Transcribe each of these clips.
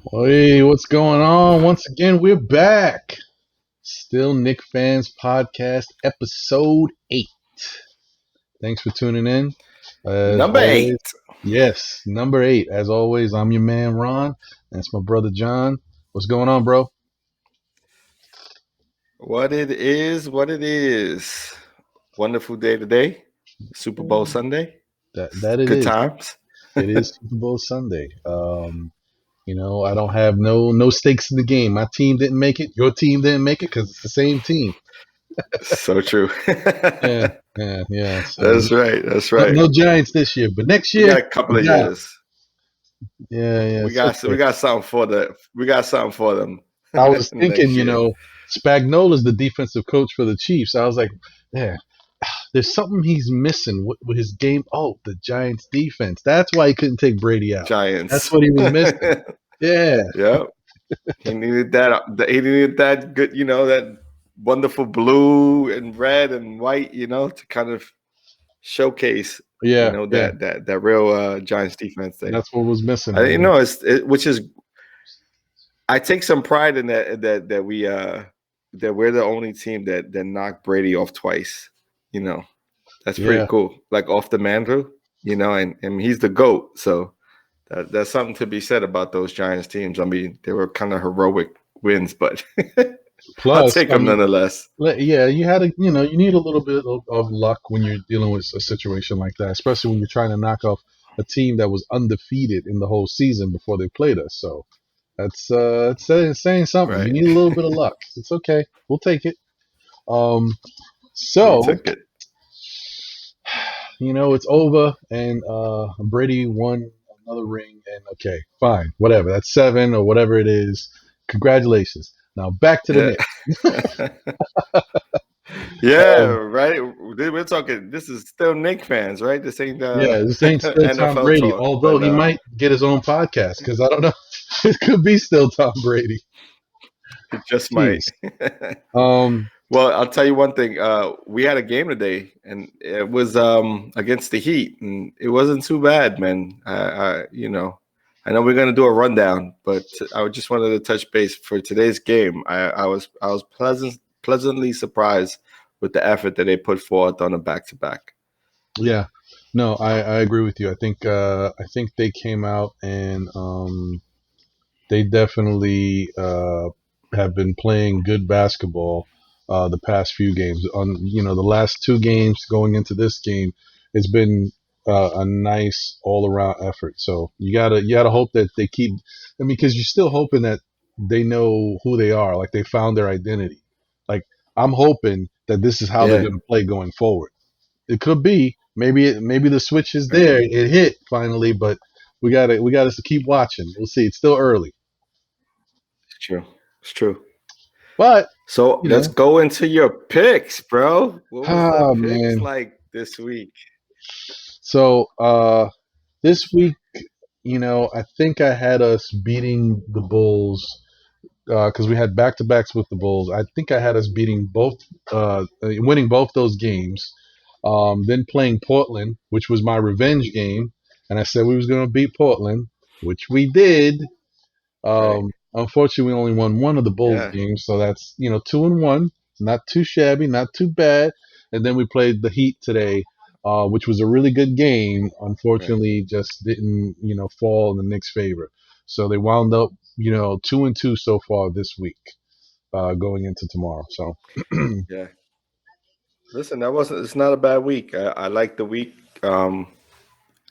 Hey, what's going on? Once again, we're back. Still Nick Fans Podcast, episode 8. Thanks for tuning in. As Number always, 8. yes, number 8. As always, I'm your man, Ron. That's my brother, John. What's going on, bro? What it is, what it is. Wonderful day today. Super Bowl Sunday. That it Good is. times. It is Super Bowl Sunday. I don't have no stakes in the game. My team didn't make it. Your team didn't make it because it's the same team. So true. Yeah, yeah. So That's right. That's no, right. no Giants this year, but next We year got a couple we of got 'em. years. Yeah, We it's got okay. we got something for them I was thinking, next year. Spagnola's the defensive coach for the Chiefs. I was like, yeah, there's something he's missing with his game. Oh, the Giants defense. That's why he couldn't take Brady out. That's Giants. what he was missing. Yeah, Yep. He needed that good, that wonderful blue and red and white, to kind of showcase, yeah, yeah. that real Giants defense thing. That's what was missing. I, you know, which is I take some pride in that we're the only team that knocked Brady off twice. You know, that's pretty Yeah, cool. Like off the mantle, and he's the GOAT. So that's something to be said about those Giants teams. I mean, they were kind of heroic wins, but I'll plus, take them nonetheless. yeah, you need a little bit of luck when you're dealing with a situation like that, especially when you're trying to knock off a team that was undefeated in the whole season before they played us. So it's saying something. You Right. need a little bit of luck. It's okay. We'll take it. Um, We so took it. it's over, and Brady won another ring, and okay, fine, whatever. That's 7 or whatever it is. Congratulations. Now back to the Knicks. Yeah. Yeah, Um, right. We're talking. This is still Knicks fans, right? This ain't yeah, this ain't still Tom NFL Brady, talk, although but he might get his own podcast because I don't know. It could be still Tom Brady. it just might. Jeez. Um, Well, I'll tell you one thing. We had a game today, and it was against the Heat, and it wasn't too bad, man. I know we're gonna do a rundown, but I just wanted to touch base for today's game. I was pleasantly surprised with the effort that they put forth on a back-to-back. yeah, no, I agree with you. I think they came out and they definitely have been playing good basketball the past few games. On the last 2 games going into this game, it's been a nice all around effort. So you gotta hope that they keep. I mean, because you're still hoping that they know who they are, like they found their identity. Like I'm hoping that this is how they're Yeah, going to play going forward. It could be maybe the switch is right. there. It hit finally, but we gotta keep watching. We'll see. It's still early. It's true. It's true. But So you let's know, go into your picks, bro. What was the picks man. like this week? So this week, I think I had us beating the Bulls because we had back to backs with the Bulls. I think I had us beating winning both those games. Then playing Portland, which was my revenge game, and I said we was going to beat Portland, which we did. Right. Unfortunately, we only won one of the Bulls Yeah. games, so that's 2-1. Not too shabby, not too bad. And then we played the Heat today, which was a really good game. Right. Unfortunately, just didn't fall in the Knicks' favor. So they wound up 2-2 so far this week, going into tomorrow. So Yeah. Listen, that wasn't. It's not a bad week. I like the week. I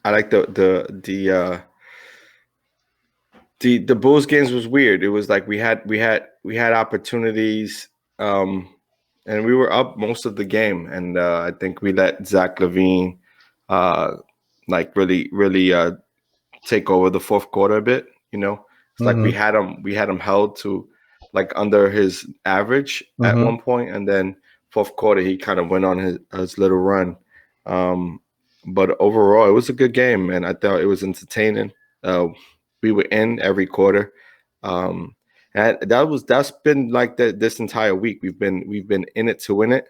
like the Bulls games was weird. It was like we had opportunities, and we were up most of the game, and I think we let Zach LaVine, uh, like really take over the fourth quarter a bit. It's like hmm we had him held to like under his average at hmm one point, and then fourth quarter he kind of went on his little run. Um, but overall, it was a good game, and I thought it was entertaining. We were in every quarter, um, and that's been like this entire week. We've been in it to win it.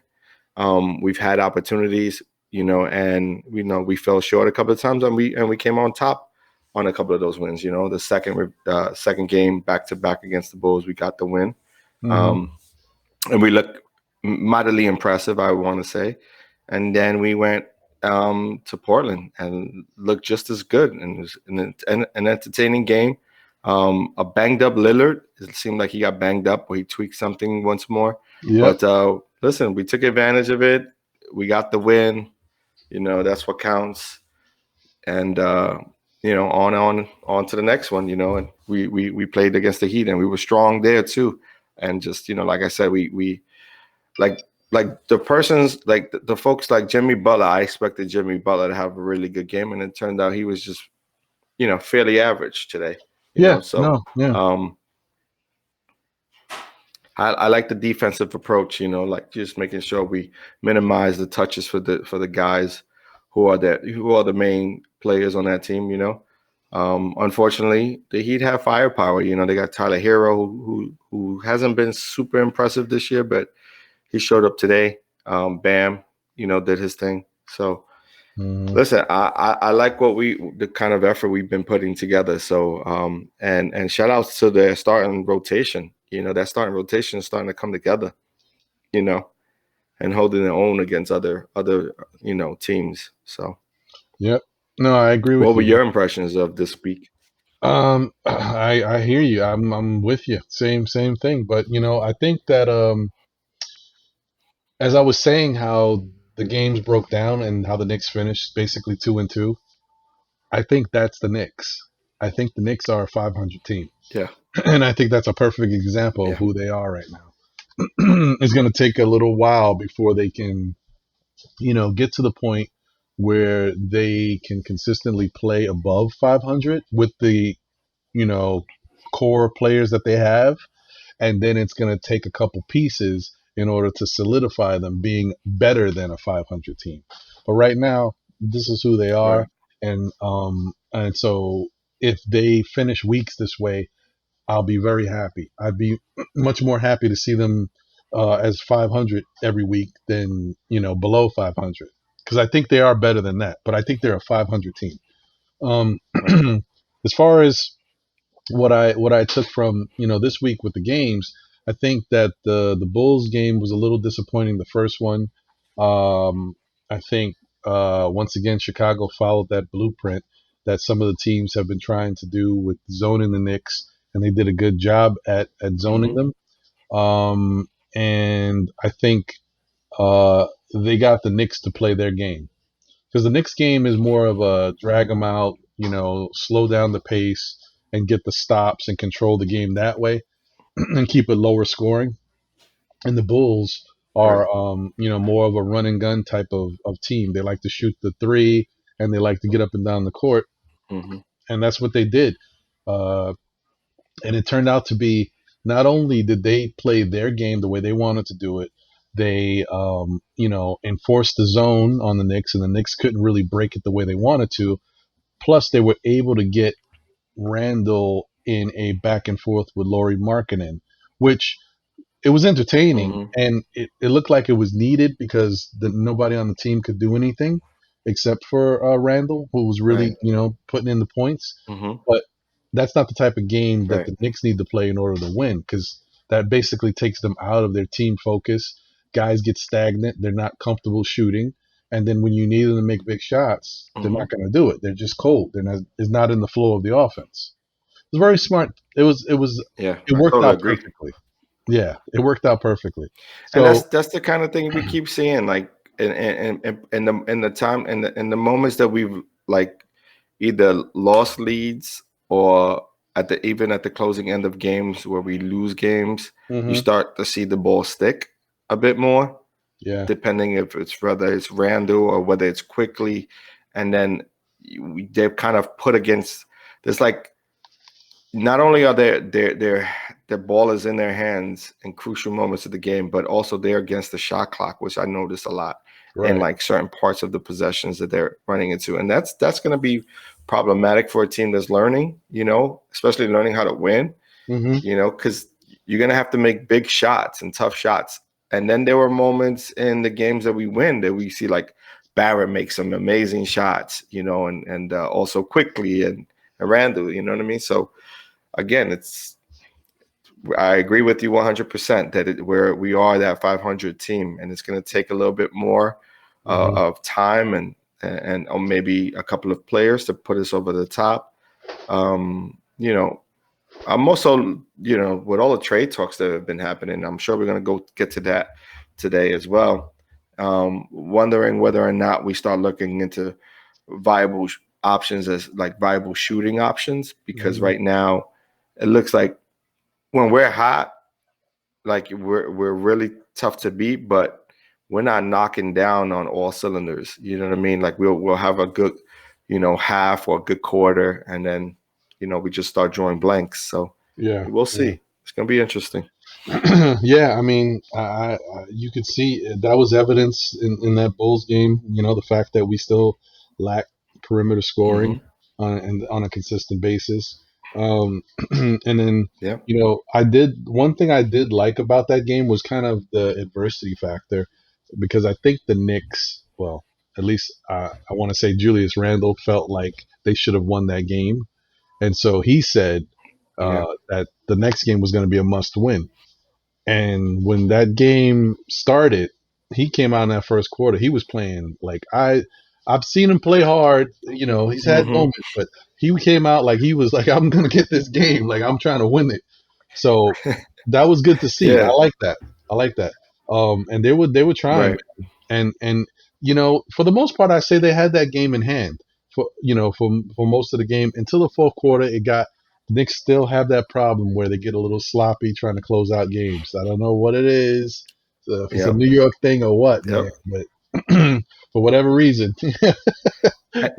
We've had opportunities, and we fell short a couple of times, and we came on top on a couple of those wins. You know, the second game back to back against the Bulls, we got the win, Hmm. and we looked mightily impressive, I want to say. And then we went to Portland and looked just as good, and it was an entertaining game. A banged up Lillard. It seemed like he got banged up, or he tweaked something once more. Yep. But listen, we took advantage of it. We got the win. You know, that's what counts. And you know, on to the next one. You know, and we played against the Heat, and we were strong there too. And just, you know, like I said, we like the persons, like the folks like Jimmy Butler. I expected Jimmy Butler to have a really good game, and it turned out he was just, you know, fairly average today. You Yeah. know, so No. Yeah. um, I like the defensive approach. You know, like just making sure we minimize the touches for the guys who are the main players on that team. You know, unfortunately, the Heat have firepower. You know, they got Tyler Hero, who hasn't been super impressive this year, but he showed up today. Bam, you know, did his thing. So Hmm. listen, I like the kind of effort we've been putting together. So and shout outs to the starting rotation. You know, that starting rotation is starting to come together. You know, and holding their own against other you know, teams. So Yep. No, I agree what with were you. your impressions of this week? I hear you. I'm with you. Same thing. But I think that as I was saying, how the games broke down and how the Knicks finished basically 2-2. I think that's the Knicks. I think the Knicks are a 500 team, Yeah, and I think that's a perfect example of yeah. who they are right now. It's going to take a little while before they can, get to the point where they can consistently play above 500 with the, you know, core players that they have. And then it's going to take a couple pieces in order to solidify them being better than a 500 team. But right now, this is who they Right. are. And so if they finish weeks this way, I'll be very happy. I'd be much more happy to see them as 500 every week than below 500, because I think they are better than that. But I think they're a 500 team. Um, Right. as far as what I took from this week with the games, I think that the Bulls game was a little disappointing. The first one, I think once again Chicago followed that blueprint that some of the teams have been trying to do with zoning the Knicks, and they did a good job at zoning Mm-hmm. them. And I think uh, they got the Knicks to play their game, because the Knicks game is more of a drag them out, slow down the pace and get the stops and control the game that way and keep it lower scoring. And the Bulls Right. are, more of a run and gun type of team. They like to shoot the three and they like to get up and down the court. Mm-hmm. And that's what they did. Uh, and it turned out to be, not only did they play their game the way they wanted to do it, they, enforced the zone on the Knicks, and the Knicks couldn't really break it the way they wanted to. Plus, they were able to get Randall in a back and forth with Laurie Markkinen, which it was entertaining, Mm-hmm. and it looked like it was needed because nobody on the team could do anything except for Randall, who was Right. really, putting in the points. Mm-hmm. But that's not the type of game that Right. the Knicks need to play in order to win, because that basically takes them out of their team focus. Guys get stagnant. They're not comfortable shooting. And then when you need them to make big shots, they're Mm-hmm. not going to do it. They're just cold. They're not, it's not in the flow of the offense. It was very smart. Yeah, It I worked totally out agree. perfectly. Yeah, it worked out perfectly. And So, that's the kind of thing we keep seeing, like in the time in the moments that we've like either lost leads, or even at the closing end of games where we lose games, you hmm, start to see the ball stick a bit more, yeah, depending if it's whether it's Randall or whether it's quickly, and then they're kind of put against. There's like, not only are their ball is in their hands in crucial moments of the game, but also they're against the shot clock, which I noticed a lot in right. like certain parts of the possessions that they're running into, and that's going to be problematic for a team that's learning, especially learning how to win, Hmm. because you're going to have to make big shots and tough shots. And then there were moments in the games that we win that we see like Barrett make some amazing shots, and also quickly, Randall. You know what I mean? So again, I agree with you 100% that we are that 500 team, and it's going to take a little bit more Hmm. of time and or maybe a couple of players to put us over the top. You know, I'm also, with all the trade talks that have been happening, I'm sure we're going to go get to that today as well. Wondering whether or not we start looking into viable options as like viable shooting options, because Hmm. right now it looks like when we're hot, like we're really tough to beat, but we're not knocking down on all cylinders. You know what I mean? Like we'll have a good, half or a good quarter, and then we just start drawing blanks. So Yeah. we'll Yeah. see. It's gonna be interesting. Yeah, I mean, you could see that was evidence in that Bulls game. You know, the fact that we still lack perimeter scoring Hmm. on a consistent basis. And then, Yeah. I did one thing I did like about that game was kind of the adversity factor, because I think the Knicks, well, at least I want to say Julius Randle felt like they should have won that game, and so he said Yeah. that the next game was going to be a must win. And when that game started, he came out in that first quarter. He was playing like I've seen him play hard. He's had Hmm. moments, but he came out like he was like, I'm gonna get this game. Like I'm trying to win it. So that was good to see. I Yeah. like that. I like that. And they were trying, Right. and for the most part, I say they had that game in hand for most of the game until the fourth quarter. The Knicks still have that problem where they get a little sloppy trying to close out games. I don't know what it is, if it's a Yep. New York thing or what, man, Yep. but for whatever reason, it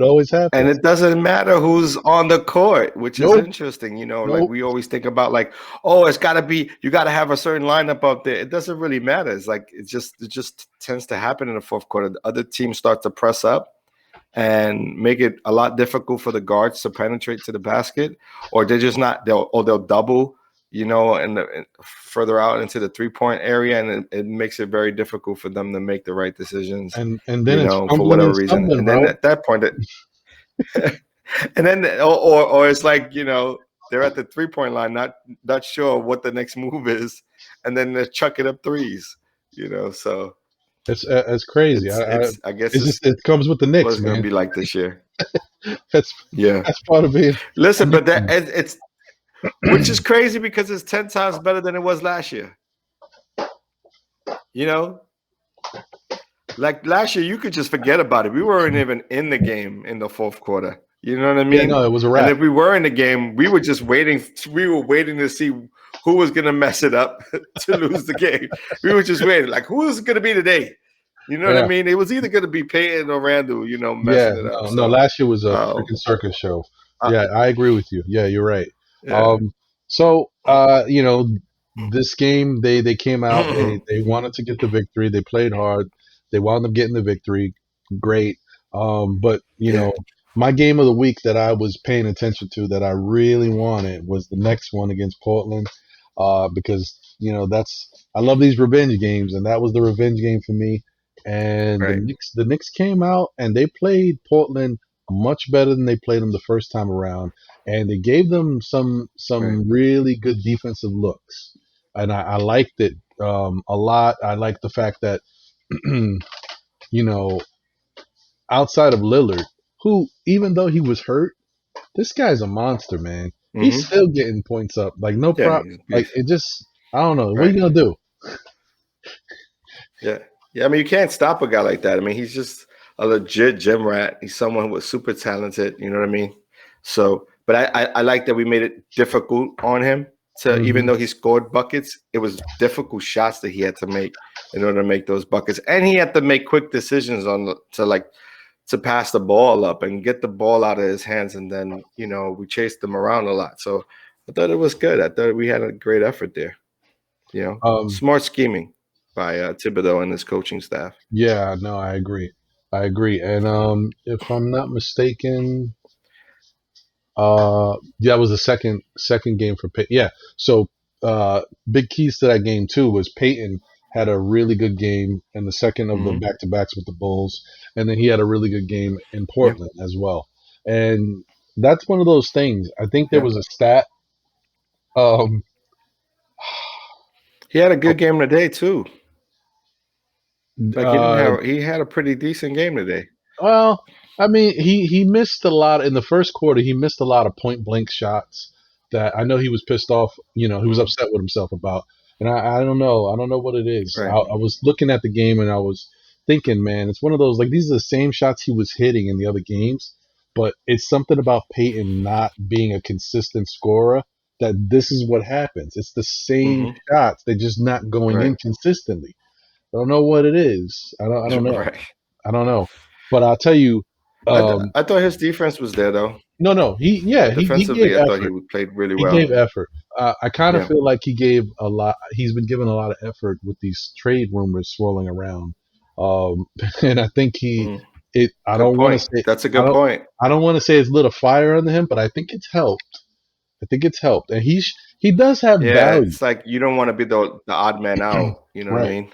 always And happens. it doesn't matter who's on the court, which is Nope, interesting. Like nope. we always think about, like, oh, it's got to be, you got to have a certain lineup up there. It doesn't really matter. It's like it just tends to happen in the fourth quarter. The other teams start to press up and make it a lot difficult for the guards to penetrate to the basket, or they're just not. They'll double, and further out into the 3-point area, and it makes it very difficult for them to make the right decisions, And then it's for fumbling whatever and reason. stumbling, And then bro. at that point, and then or it's like, they're at the 3-point line, not sure what the next move is, and then they're chucking up threes. So It's crazy. I guess It's it's just it comes with the what Knicks, it's going to man. be like this year. That's Yeah. that's part of being a Listen, Knicks but that fan. it's which is crazy because it's 10 times better than it was last year. You know, like last year, you could just forget about it. We weren't even in the game in the fourth quarter. You know what I Yeah, mean? no, it was a And wrap. if we were in the game, we were just waiting. We were waiting to see who was going to mess it up to lose the game. We were just waiting, like, who is it going to be today? You know what I Yeah, mean? It was either going to be Peyton or Randall, yeah. messing it up. No. So, Last year was a um, freaking circus show. uh, Yeah, I agree with you. Yeah, you're right. yeah. So this game they came out. They wanted to get the victory. They played hard. They wound up getting the victory. Great. But Yeah. my game of the week that I was paying attention to that I really wanted was the next one against Portland. Because that's I love these revenge games, and that was the revenge game for me. And Right. The Knicks came out and they played Portland much better than they played them the first time around, and they gave them Right. some really good defensive looks, and I liked it a lot. I liked the fact that you know outside of Lillard, who even though he was hurt, this guy's a monster, man. He's Hmm. still getting points up, like no Yeah. problem. He's a Like beast. it just, I don't know. What are Right. you gonna do? Yeah. Yeah. I mean, you can't stop a guy like that. I mean, he's just a legit gym rat. He's someone who was super talented. You know what I mean? So, but I like that we made it difficult on him to, even Hmm. though he scored buckets, it was difficult shots that he had to make in order to make those buckets. And he had to make quick decisions to pass the ball up and get the ball out of his hands. And then, we chased him around a lot. So I thought it was good. I thought we had a great effort there. Um, Smart scheming by Thibodeau and his coaching staff. yeah, no, I agree. I agree. And if I'm not mistaken, yeah, that was the second game for Peyton. Yeah, so big keys to that game too was Peyton had a really good game in the second of the Hmm. back to backs with the Bulls, and then he had a really good game in Yeah. Portland as well. And That's one of those things. I think there Yeah. was a stat. Um, He had a good game today too. Like uh, he had a pretty decent game today. Well, I mean, he missed a lot in the first quarter. He missed a lot of point blank shots that I know he was pissed off. You know, he was Mm, upset with himself about. And I don't know. I don't know what it is. right. I was looking at the game and I was thinking, man, it's one of those like these are the same shots he was hitting in the other games, but it's something about Peyton not being a consistent scorer that this is what happens. It's the same Hmm. shots. They're just not going Right. in consistently. I don't know what it is. I don't know. Right. I don't know. But I'll tell you, um, I thought his defense was there though. no, he gave Defensively, I thought he effort. played really He well. gave effort. I kind of Yeah. feel like he gave a lot. He's been given a lot of effort with these trade rumors swirling around, and I think he. Mm, It. I good don't want to point. say. That's a I good don't. point. I don't want to say it's lit a fire under him, but I think it's helped. I think it's helped, and he does have Yeah, value, it's like you don't want to be the odd man out. You know what I right? mean?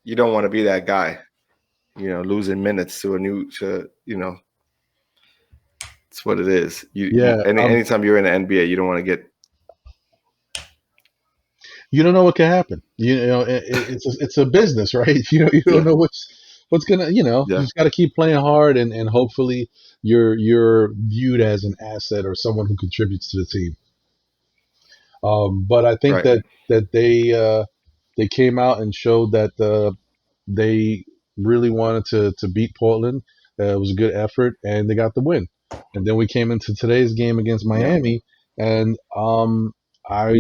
You don't want to be that guy. Losing minutes to a new to it's what it is. Yeah. Anytime you're in the NBA, you don't want to get. You don't know what can happen. You know, it's a business, right? You don't Yeah. know what's gonna. You Yeah. just got to keep playing hard, and hopefully you're viewed as an asset or someone who contributes to the team. But I think Right. that they came out and showed that they really wanted to beat Portland. It was a good effort, and they got the win. And then we came into today's game against Yeah. Miami, and I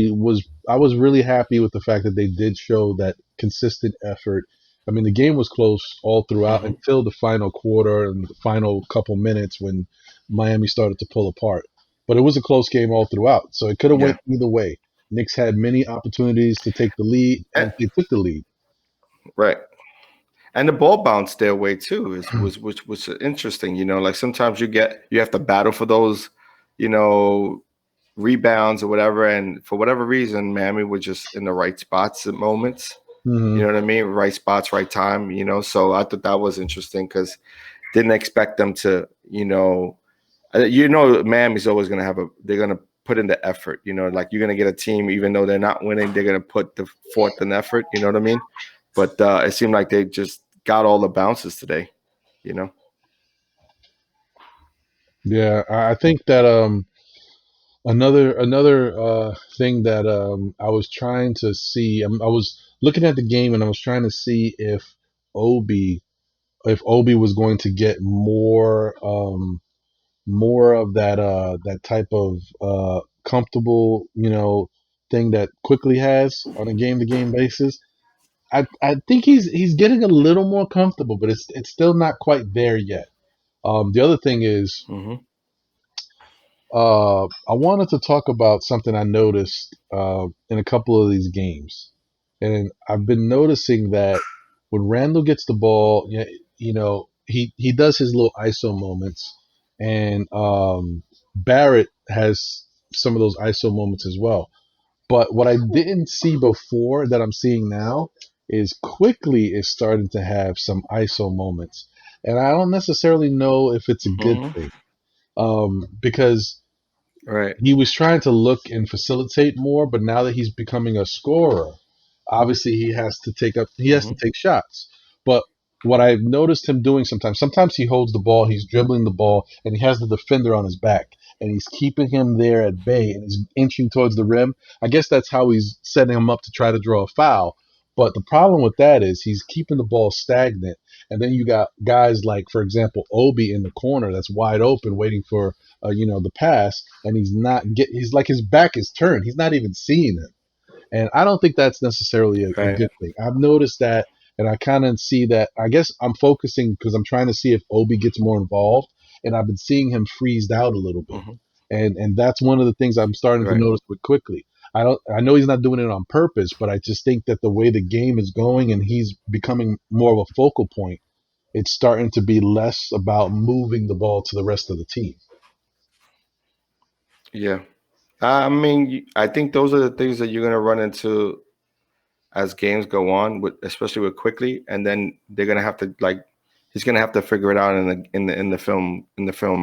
was really happy with the fact that they did show that consistent effort. I mean, the game was close all throughout Hmm. until the final quarter and the final couple minutes when Miami started to pull apart. But it was a close game all throughout, so it could have Yeah. went either way. Knicks had many opportunities to take the lead, And, and they took the lead. right. And the ball bounced their way too. Is was which was interesting. Like sometimes you have to battle for those, you know, rebounds or whatever. And for whatever reason, Miami was just in the right spots at moments. You Hmm. know what I mean? Right spots, right time. So I thought that was interesting because didn't expect them to. Miami's always going to they're going to put in the effort. Like you're going to get a team, even though they're not winning, they're going to put the forth in effort. You know what I mean? But it seemed like they just got all the bounces today. You know? Yeah, I think that another thing that I was trying to see. I was looking at the game and I was trying to see Obi Obi was going to get more of that type of comfortable thing that quickly has on a game to game basis. I think he's getting a little more comfortable, but it's still not quite there yet. The other thing is, Mm-hmm. I wanted to talk about something I noticed in a couple of these games, and I've been noticing that when Randall gets the ball, he does his little ISO moments, and Barrett has some of those ISO moments as well. But what I didn't see before that I'm seeing now is Quickly is starting to have some ISO moments, and I don't necessarily know if it's a good Mm-hmm. thing because Right. he was trying to look and facilitate more, but now that he's becoming a scorer, obviously he has to Mm-hmm. take shots. But what I've noticed him doing sometimes he holds the ball, he's dribbling the ball, and he has the defender on his back, and he's keeping him there at bay, and he's inching towards the rim. I guess that's how he's setting him up to try to draw a foul. But the problem with that is he's keeping the ball stagnant, and then you got guys like, for example, Obi in the corner that's wide open, waiting for the pass, and he's like his back is turned. He's not even seeing him, and I don't think that's necessarily a Right. good thing. I've noticed that, and I kind of see that. I guess I'm focusing because I'm trying to see if Obi gets more involved, and I've been seeing him freezed out a little bit, Mm-hmm. and that's one of the things I'm starting to Right. notice with Quickly. I know he's not doing it on purpose, but I just think that the way the game is going and he's becoming more of a focal point, it's starting to be less about moving the ball to the rest of the team. Yeah. I mean, I think those are the things that you're going to run into as games go on, especially with Quickly, and then they're going to have to like he's gonna have to figure it out in the film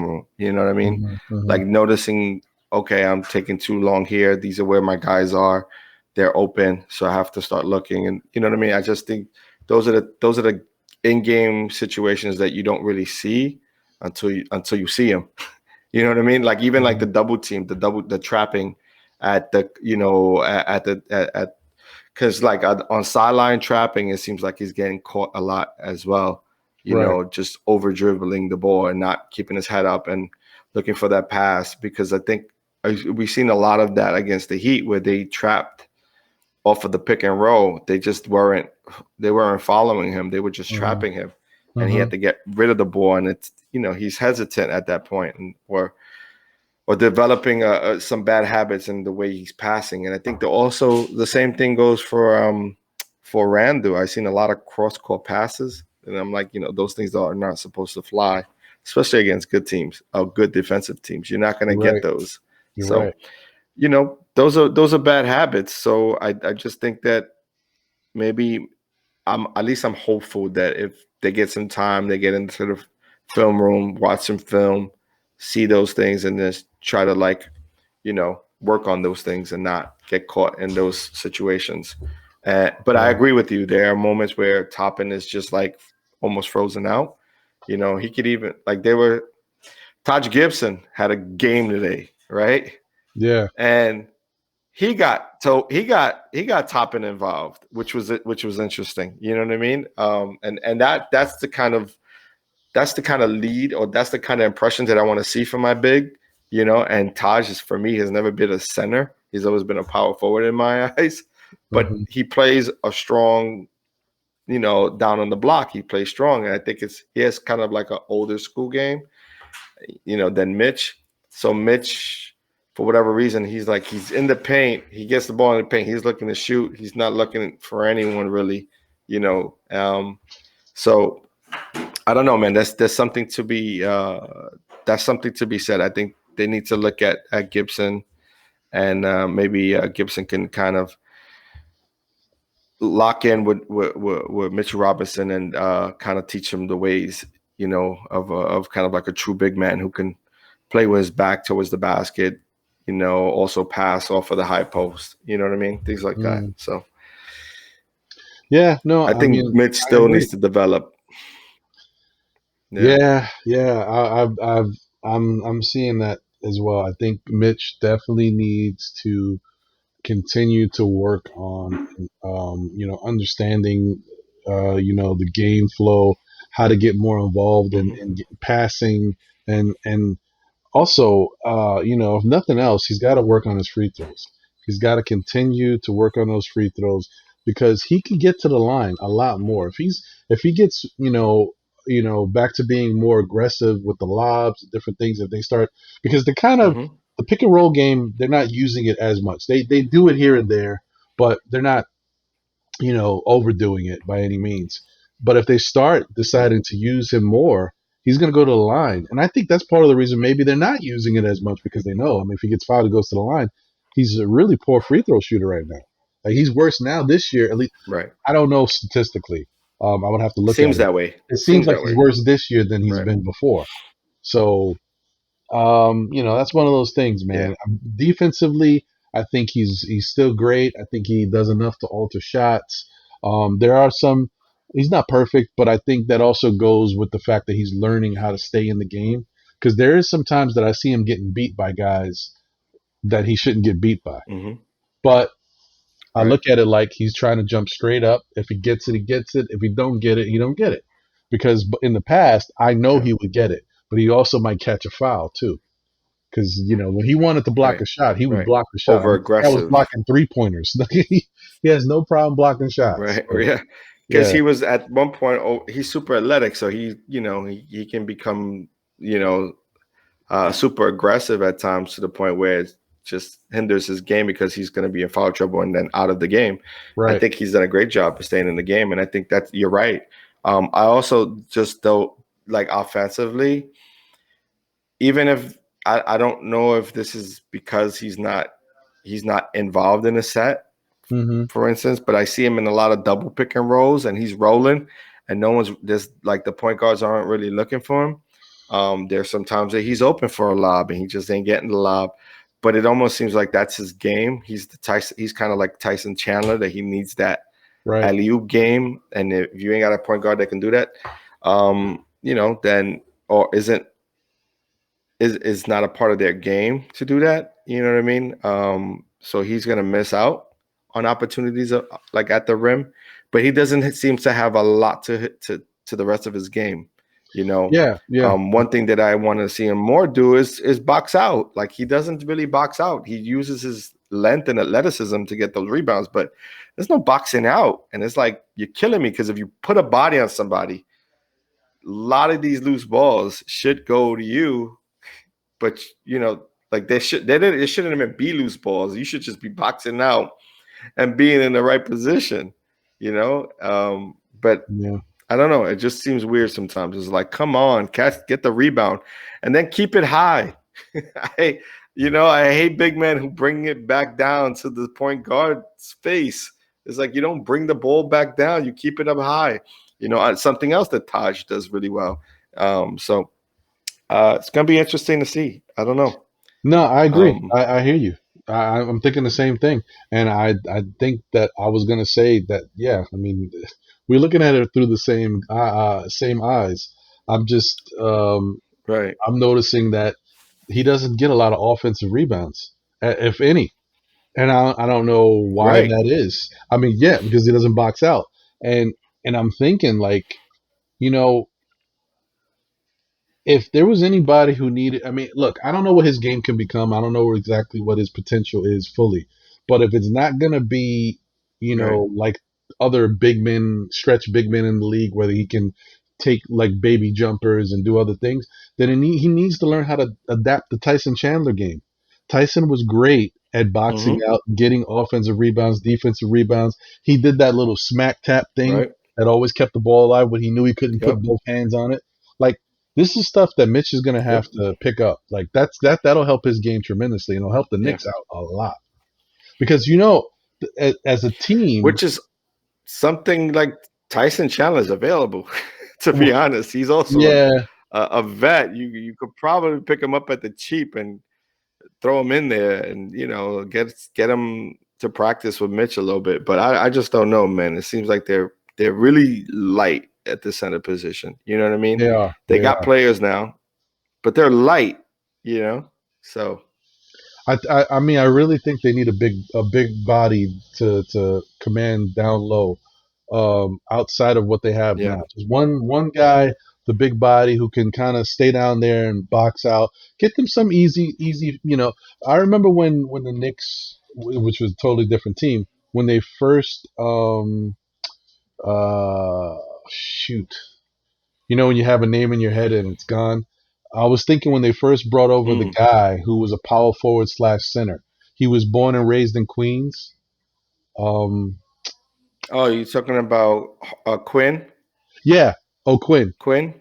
room. You know what I mean? Hmm. Hmm. Like noticing, okay, I'm taking too long here. These are where my guys are. They're open, so I have to start looking. And you know what I mean? I just think those are the in-game situations that you don't really see until you see them. You know what I mean? Like even like the double team, the trapping at the at because like on sideline trapping, it seems like he's getting caught a lot as well. You Right. know, just over dribbling the ball and not keeping his head up and looking for that pass. Because I think we've seen a lot of that against the Heat where they trapped off of the pick and roll. They weren't following him. They were just Hmm. trapping him, and he Hmm. had to get rid of the ball. And it's he's hesitant at that point, and or developing some bad habits in the way he's passing. And I think also the same thing goes for Randu. I've seen a lot of cross court passes, and I'm like, those things are not supposed to fly, especially against good teams, good defensive teams. You're not going to You're get right. those. You're So right. those are bad habits. So I just think that maybe I'm hopeful that if they get some time, they get into the film room, watch some film, see those things, and just try to work on those things and not get caught in those situations. But I Right. agree with you. There are moments where Toppin is just like almost frozen out. He could even Taj Gibson had a game today, right? Yeah. And he got Toppin involved, which was interesting. You know what I mean? And that's the kind of lead, or that's the kind of impression that I want to see from my big. And Taj is, for me, has never been a center. He's always been a power forward in my eyes. But Hmm. he plays a strong, down on the block. He plays strong, and I think he has kind of like an older school game, than Mitch. So Mitch, for whatever reason, he's in the paint. He gets the ball in the paint. He's looking to shoot. He's not looking for anyone really, you know. So I don't know, man. That's something to be said. I think they need to look at Gibson, and maybe Gibson can kind of lock in with Mitchell Robinson and kind of teach him the ways, of kind of like a true big man who can play with his back towards the basket, also pass off of the high post. You know what I mean? Things like that. Mm. So Yeah. No, I I think mean, Mitch I still agree. needs to develop. Yeah. Yeah. Yeah. I'm seeing that as well. I think Mitch definitely needs to continue to work on, understanding, the game flow, how to get more involved Hmm. in passing, and also, if nothing else, he's got to work on his free throws. He's got to continue to work on those free throws because he can get to the line a lot more. If he gets, back to being more aggressive with the lobs, different things. If they start, because Hmm. the pick and roll game, they're not using it as much. They do it here and there, but they're not, overdoing it by any means. But if they start deciding to use him more, he's going to go to the line. And I think that's part of the reason maybe they're not using it as much because they know, I mean, if he gets fouled, he goes to the line. He's a really poor free throw shooter right now. Like he's worse now this year. At least Right. I don't know statistically. I would have to look at Seems it. that way. It seems Seems like that he's way. worse this year than he's Right. been before. So that's one of those things, Yeah. man. Defensively, I think he's still great. I think he does enough to alter shots. There are some. He's not perfect, but I think that also goes with the fact that he's learning how to stay in the game. Because there is some times that I see him getting beat by guys that he shouldn't get beat by. Hmm. But I Right. look at it like he's trying to jump straight up. If he gets it, he gets it. If he don't get it, he don't get it. Because in the past, I know Yeah. he would get it, but he also might catch a foul too. Because when he wanted to block Right. a shot, he would Right. block the shot. I Over mean, this guy was aggressive. blocking 3 pointers. he has no problem blocking shots. Right. So, Yeah. Because yeah, he was at one point. Oh, he's super athletic, so he can become you know super aggressive at times to the point where it just hinders his game because he's going to be in foul trouble and then out of the game. I right. think he's done a great job of staying in the game, and I think that you're right. I also just don't like offensively, even if I don't know if this is because he's not involved in a set, Hmm. for instance, but I see him in a lot of double pick and rolls, and he's rolling, and there's like the point guards aren't really looking for him. There's sometimes that he's open for a lob and he just ain't getting the lob. But it almost seems like that's his game. He's kind of like Tyson Chandler, that he needs that Right. alley-oop game. And if you ain't got a point guard that can do that, then or is not a part of their game to do that. You know what I mean? So he's gonna miss out on opportunities like at the rim, but he doesn't seem to have a lot to the rest of his game. Yeah. Yeah. One thing that I want to see him more do is box out. Like, he doesn't really box out. He uses his length and athleticism to get those rebounds, but there's no boxing out. And it's like, you're killing me, because if you put a body on somebody, a lot of these loose balls should go to you. But like, it shouldn't even be loose balls. You should just be boxing out and being in the right position. But Yeah. I don't know. It just seems weird sometimes. It's like, come on, get the rebound and then keep it high. I hate big men who bring it back down to the point guard space. It's like, you don't bring the ball back down. You keep it up high. Something else that Taj does really well. So it's going to be interesting to see. I don't know. No, I agree. I hear you. I'm thinking the same thing, and I think that I was gonna say that. Yeah, I mean, we're looking at it through the same eyes. I'm just Right. I'm noticing that he doesn't get a lot of offensive rebounds, if any, and I don't know why Right. that is. I mean, yeah, because he doesn't box out, and I'm thinking, like, you know, if there was anybody who needed, I mean, look, I don't know what his game can become. I don't know exactly what his potential is fully. But if it's not going to be, Right. like other big men, stretch big men in the league, where he can take like baby jumpers and do other things, then he needs to learn how to adapt the Tyson Chandler game. Tyson was great at boxing Mm-hmm. out, getting offensive rebounds, defensive rebounds. He did that little smack tap thing Right. that always kept the ball alive when he knew he couldn't put Yep. both hands on it. Like, this is stuff that Mitch is going to have Yep. to pick up. Like, that'll help his game tremendously, and it'll help the Yeah. Knicks out a lot because as a team, Which is something like Tyson Chandler is available. To be honest, he's also yeah, a vet. You could probably pick him up at the cheap and throw him in there, and get him to practice with Mitch a little bit. But I just don't know, man. It seems like they're really light at the center position. You know what I mean? they are. They They got are. players now, but they're light. So I mean, I really think they need a big body to command down low, outside of what they have yeah. now. Just one guy, the big body who can kind of stay down there and box out. Get them some easy. I remember when the Knicks, which was a totally different team, when they first uh shoot, when you have a name in your head and it's gone. I was thinking when they first brought over the Mm. guy who was a power forward slash center. He was born and raised in Queens. Um, Oh, you're talking about Quinn? yeah, O'Quinn. Quinn?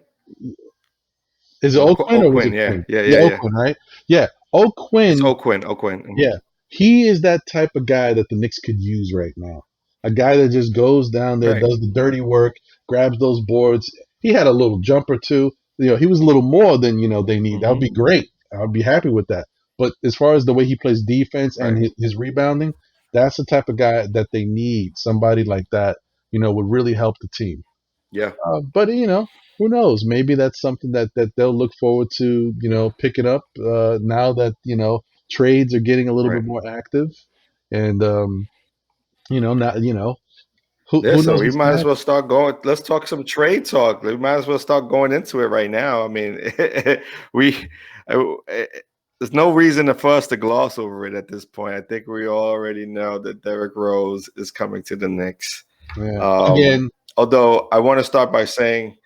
Is it O'Quinn or was O'Quinn, it yeah, Quinn? yeah, Yeah, yeah, yeah. O'Quinn, right? Yeah, It's O'Quinn. O'Quinn. Mhm. Yeah, he is that type of guy that the Knicks could use right now. A guy that just goes down there, Right. does the dirty work, grabs those boards. He had a little jumper too. He was a little more than they need. That would be Mm-hmm. great. I would be happy with that. But as far as the way he plays defense and Right. his rebounding, that's the type of guy that they need. Somebody like that, would really help the team. Yeah. But who knows? Maybe that's something that they'll look forward to, picking up now that trades are getting a little Right. bit more active, and now who Listen, knows we what's might gonna as happen. well start going. Let's talk some trade talk. We might as well start going into it right now. I mean, we there's no reason for us to gloss over it at this point. I think we already know that Derrick Rose is coming to the Knicks. Yeah. Um, Again, Although I want to start by saying,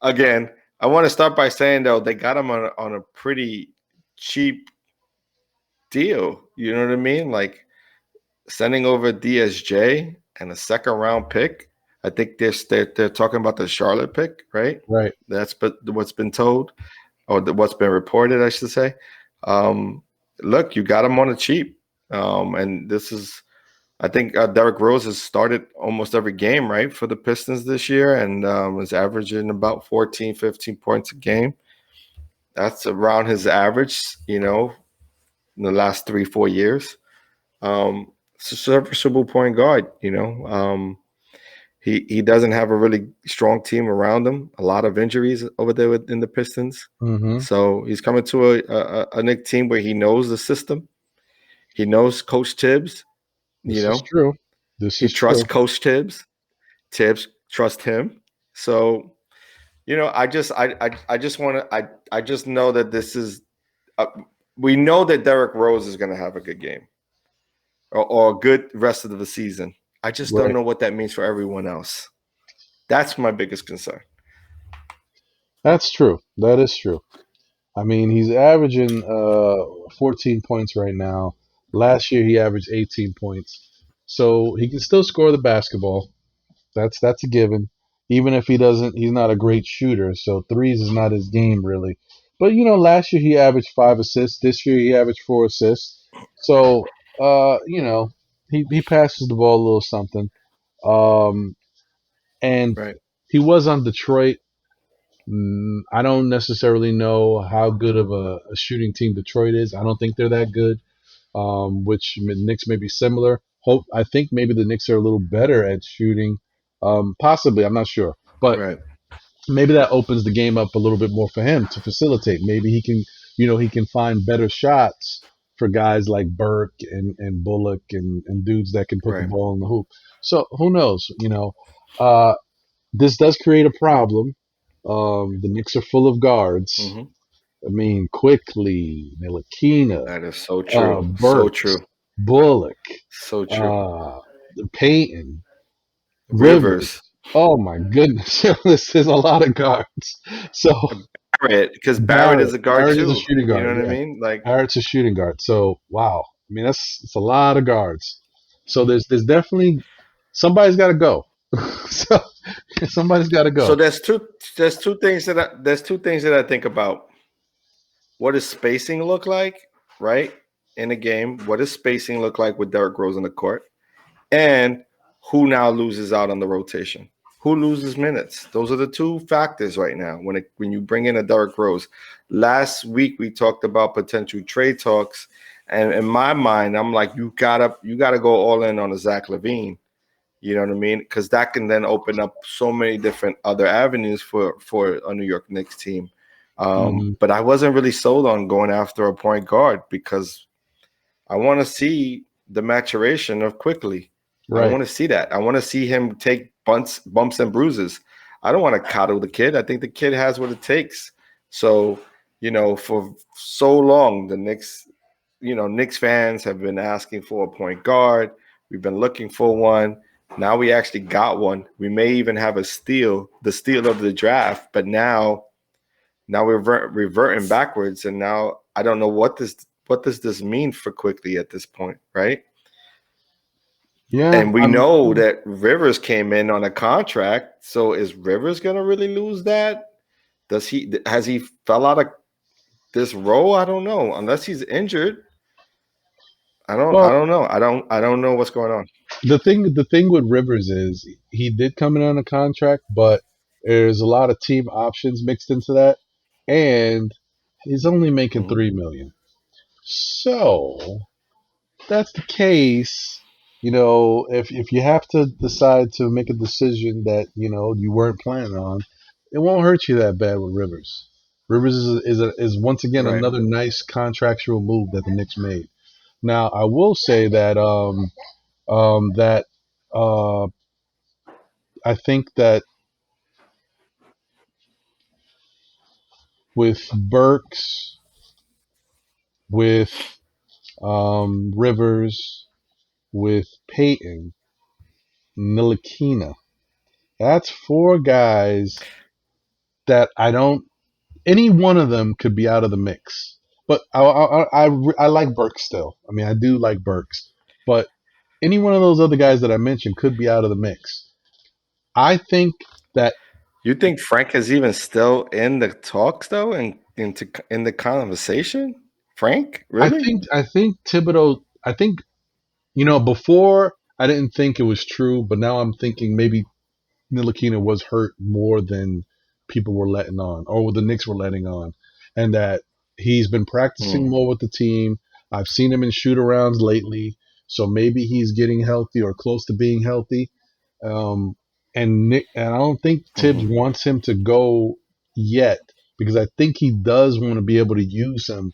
again, I want to start by saying though they got him on a pretty cheap deal. You know what I mean? Like, sending over DSJ and a second round pick. I think they're talking about the Charlotte pick, right? right. That's what's been told, or what's been reported, I should say. Look, you got him on the cheap, and this is I think Derrick Rose has started almost every game, right, for the Pistons this year, and is averaging about 14, 15 points a game. That's around his average, in the last 3, 4 years. It's a serviceable point guard, he doesn't have a really strong team around him. A lot of injuries over there in the Pistons. Mm-hmm. So he's coming to a Knicks team where he knows the system. He knows Coach Tibbs. This is true. This He is trusts true. Coach Tibbs. Tibbs trusts him. So I just want to I just know that this is we know that Derrick Rose is going to have a good game or a good rest of the season. I just don't Right. know what that means for everyone else. That's my biggest concern. That's true. That is true. I mean, he's averaging 14 points right now. Last year he averaged 18 points. So he can still score the basketball. That's a given. Even if he doesn't, he's not a great shooter. So threes is not his game really. But last year he averaged 5 assists. This year he averaged 4 assists. So he passes the ball a little something. Um, and Right. he was on Detroit. I don't necessarily know how good of a shooting team Detroit is. I don't think they're that good. Which Knicks may be similar. I think maybe the Knicks are a little better at shooting. Possibly, I'm not sure, but Right. maybe that opens the game up a little bit more for him to facilitate. Maybe he can find better shots for guys like Burke and Bullock and dudes that can put the Right. ball in the hoop. So who knows? Uh, this does create a problem. The Knicks are full of guards. Mm-hmm. I mean, Quickly, Ntilikina, That is so true. So Burks, true. Bullock, So true. uh, Peyton, Rivers. Rivers. Oh my goodness, this is a lot of guards. So Barrett, because Barrett is Barrett, a guard Barrett is a too. shooting You know guard. what I Yeah, mean? Like, Barrett's a shooting guard. So wow, I mean it's a lot of guards. So there's definitely somebody's got to go. So somebody's got to so go. there's two things that I think about. What does spacing look like, right? In a game, what does spacing look like with Derrick Rose on the court? And who now loses out on the rotation? Who loses minutes? Those are the two factors right now when you bring in a Derrick Rose. Last week we talked about potential trade talks, and in my mind, I'm like, you gotta go all in on a Zach LaVine. You know what I mean? Because that can then open up so many different other avenues for a New York Knicks team. Hmm. But I wasn't really sold on going after a point guard because I want to see the maturation of Quickly. I Right. want to see that. I want to see him take bumps and bruises. I don't want to coddle the kid. I think the kid has what it takes. So, for so long, Knicks fans have been asking for a point guard. We've been looking for one. Now we actually got one. We may even have the steal of the draft, but now we're reverting backwards, and now I don't know what does this mean for Quickly at this point, right? Yeah. And we know that Rivers came in on a contract, so is Rivers going to really lose that? Has he fell out of this role? I don't know. Unless he's injured, I Well, don't know. I don't know what's going on. the thing with Rivers is he did come in on a contract, but there's a lot of team options mixed into that, and he's only making Mm-hmm. 3 million. So if that's the case. If you have to decide to make a decision that you weren't planning on, it won't hurt you that bad with Rivers. Rivers is once again Right. another nice contractual move that the Knicks made. Now I will say that that uh, I think that with Burks, with Rivers, with Peyton, Nilikina, that's four guys that I don't. Any one of them could be out of the mix. But I like Burks still. I mean, I do like Burks. But any one of those other guys that I mentioned could be out of the mix. I think that You think Frank is even still in the talks though, and in the conversation? Frank, I really? think I think Thibodeau. I think before. I didn't think it was true, but now I'm thinking maybe Ntilikina was hurt more than people were letting on, or the Knicks were letting on, and that he's been practicing Mm, more with the team. I've seen him in shoot arounds lately, so maybe he's getting healthy or close to being healthy. And I don't think Tibbs mhm, wants him to go yet because I think he does want to be able to use him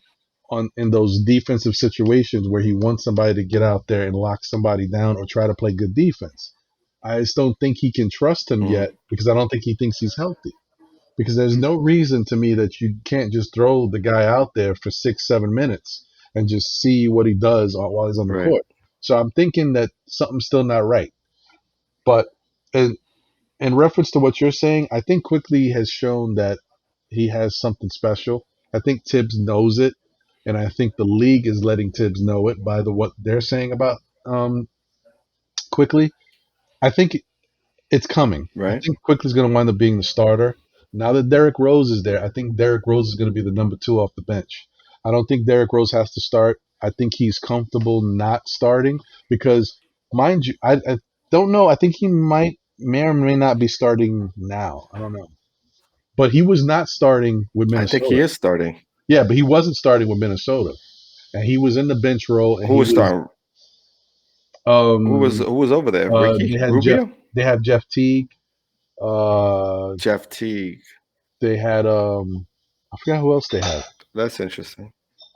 on in those defensive situations where he wants somebody to get out there and lock somebody down or try to play good defense. I just don't think he can trust him mm, yet because I don't think he thinks he's healthy. Because there's no reason to me that you can't just throw the guy out there for 6, 7 minutes and just see what he does while he's on the right. court. So I'm thinking that something's still not right. But in, in reference to what you're saying, I think Quickly has shown that he has something special. I think Tibbs knows it, and I think the league is letting Tibbs know it by what they're saying about Quickly. I think it's coming. I Right. think Quickly's going to wind up being the starter. Now that Derrick Rose is there, I think Derrick Rose is going to be the number two off the bench. I don't think Derrick Rose has to start. I think he's comfortable not starting because, mind you, I don't know. I think he may or may not be starting now. I don't know. But he was not starting with I think he Minnesota. is starting. Yeah, but he wasn't starting with Minnesota. And he was in the bench role and Who he was was starting? um Who was over there? they Ricky had Jeff Rubio, they have Jeff Teague. Uh Jeff Teague. They had I forgot who else they had. That's interesting.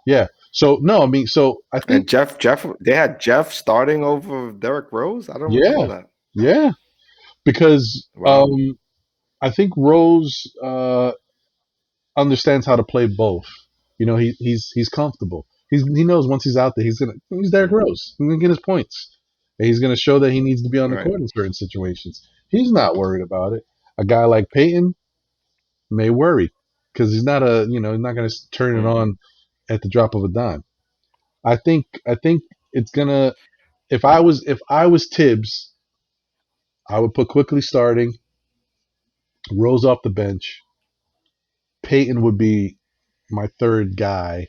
Yeah. So no, I mean, so I think And Jeff, they had Jeff starting over Derrick Rose. I don't recall yeah, that. yeah, because Wow. I think Rose understands how to play both. You know, he's comfortable. He knows once he's out there, he's Derrick Mm, Rose. He's gonna get his points. And he's gonna show that he needs to be on the right. court in certain situations. He's not worried about it. A guy like Peyton may worry because he's not gonna turn it Mm. on at the drop of a dime. I think it's gonna if I was Tibbs, I would put Quickly starting, Rose off the bench, Peyton would be my third guy,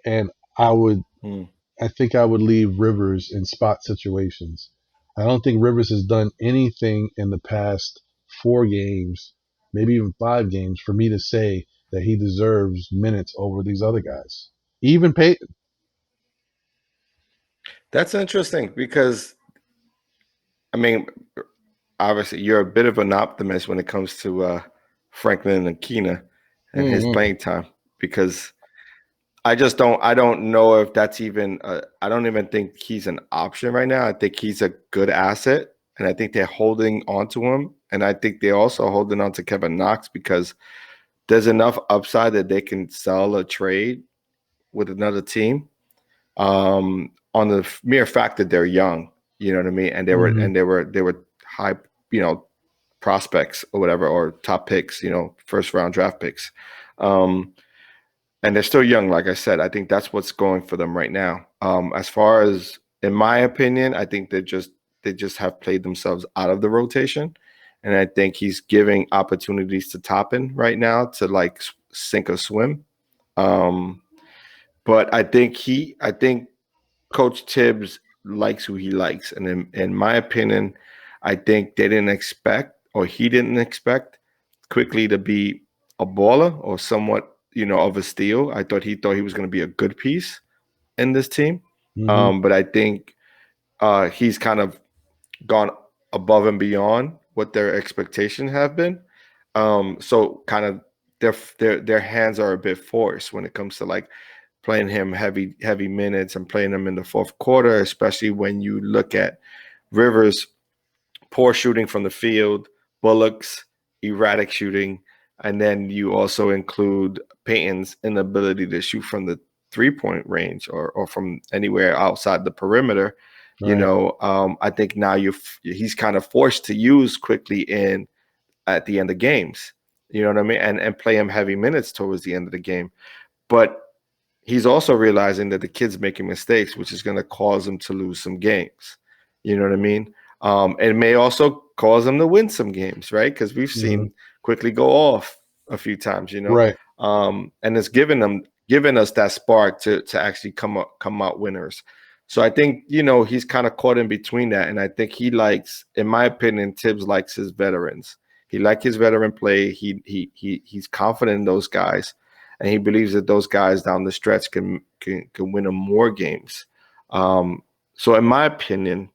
and I would Mm. I think I would leave Rivers in spot situations. I don't think Rivers has done anything in the past 4 games, maybe even 5 games, for me to say that he deserves minutes over these other guys. Even Peyton. That's interesting because I mean, obviously, you're a bit of an optimist when it comes to Franklin and Keena and his Mm-hmm. playing time because I don't know if that's even I don't even think he's an option right now. I think he's a good asset, and I think they're holding on to him, and I think they're also holding on to Kevin Knox because there's enough upside that they can sell a trade with another team. On the mere fact that they're young, you know what I mean, and Mm-hmm. they were high, you know, prospects or whatever, or top picks, you know, first round draft picks. Um, and they're still young, like I said. I think that's what's going for them right now. As far as, in my opinion, I think they just have played themselves out of the rotation, and I think he's giving opportunities to Toppin right now to like sink or swim. Um, but I think Coach Tibbs likes who he likes, and in my opinion, I think they didn't expect, or he didn't expect, Quickly to be a baller or somewhat, you know, of a steal. He thought he was going to be a good piece in this team, Mm-hmm. but I think he's kind of gone above and beyond what their expectations have been. So kind of their hands are a bit forced when it comes to like playing him heavy minutes and playing him in the fourth quarter, especially when you look at Rivers' poor shooting from the field, Bullock's erratic shooting, and then you also include Payton's inability to shoot from the 3-point range or from anywhere outside the perimeter. You Right. know, I think now he's kind of forced to use Quickly in at the end of games. You know what I mean, and play him heavy minutes towards the end of the game, but he's also realizing that the kid's making mistakes, which is going to cause him to lose some games. You know what I mean? It may also cause him to win some games, right? Because we've Mm-hmm. seen Quickly go off a few times, you know, Right. and it's given us that spark to actually come out winners. So I think, he's kind of caught in between that. And I think he likes, in my opinion, Tibbs likes his veterans. He likes his veteran play. He's confident in those guys. And he believes that those guys down the stretch can win him more games. So in my opinion,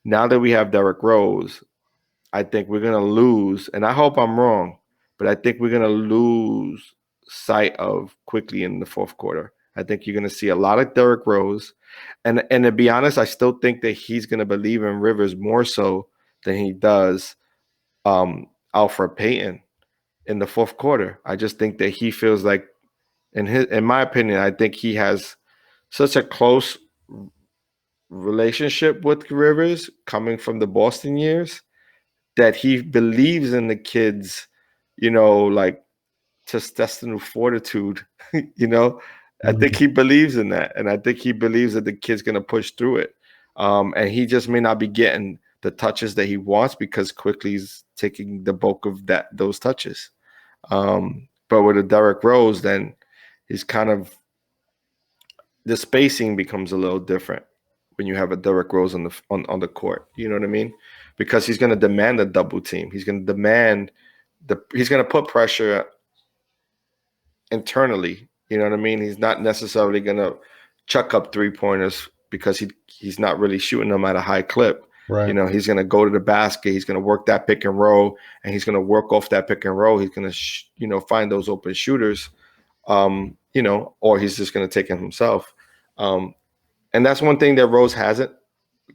now that we have Derrick Rose, I think we're going to lose, and I hope I'm wrong, but I think we're going to lose sight of quickly in the fourth quarter. I think you're going to see a lot of Derrick Rose. And to be honest, I still think that he's going to believe in Rivers more so than he does Alfred Payton in the fourth quarter. I just think that he feels like, in my opinion, I think he has such a close relationship with Rivers coming from the Boston years that he believes in the kids, like intestinal fortitude, I think he believes in that. And I think he believes that the kid's going to push through it. And he just may not be getting the touches that he wants because Quickly's taking the bulk of those touches. But with a Derrick Rose, then he's kind of, the spacing becomes a little different when you have a Derrick Rose on the court. You know what I mean? Because he's going to demand a double team. He's going to demand he's going to put pressure internally. You know what I mean? He's not necessarily going to chuck up 3-pointers because he's not really shooting them at a high clip. Right. He's going to go to the basket. He's going to work that pick and roll, and he's going to work off that pick and roll. He's going to, find those open shooters, or he's just going to take it himself. And that's one thing that Rose hasn't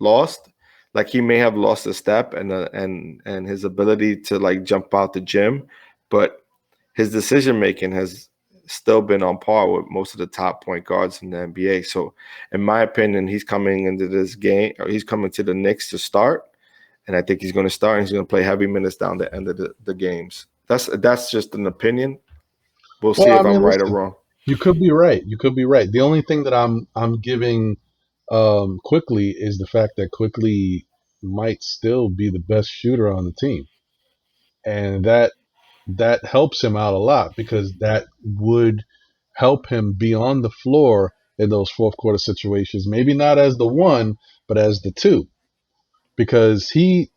lost. Like, he may have lost a step and his ability to like jump out the gym, but his decision making has still been on par with most of the top point guards in the NBA. So, in my opinion, he's coming into this game, or he's coming to the Knicks to start, and I think he's going to start. And he's going to play heavy minutes down the end of the games. That's just an opinion. We'll see if I'm right or wrong. You could be right. You could be right. The only thing that I'm giving Quickly is the fact that Quickly might still be the best shooter on the team, and that helps him out a lot because that would help him be on the floor in those fourth quarter situations. Maybe not as the one, but as the two, because he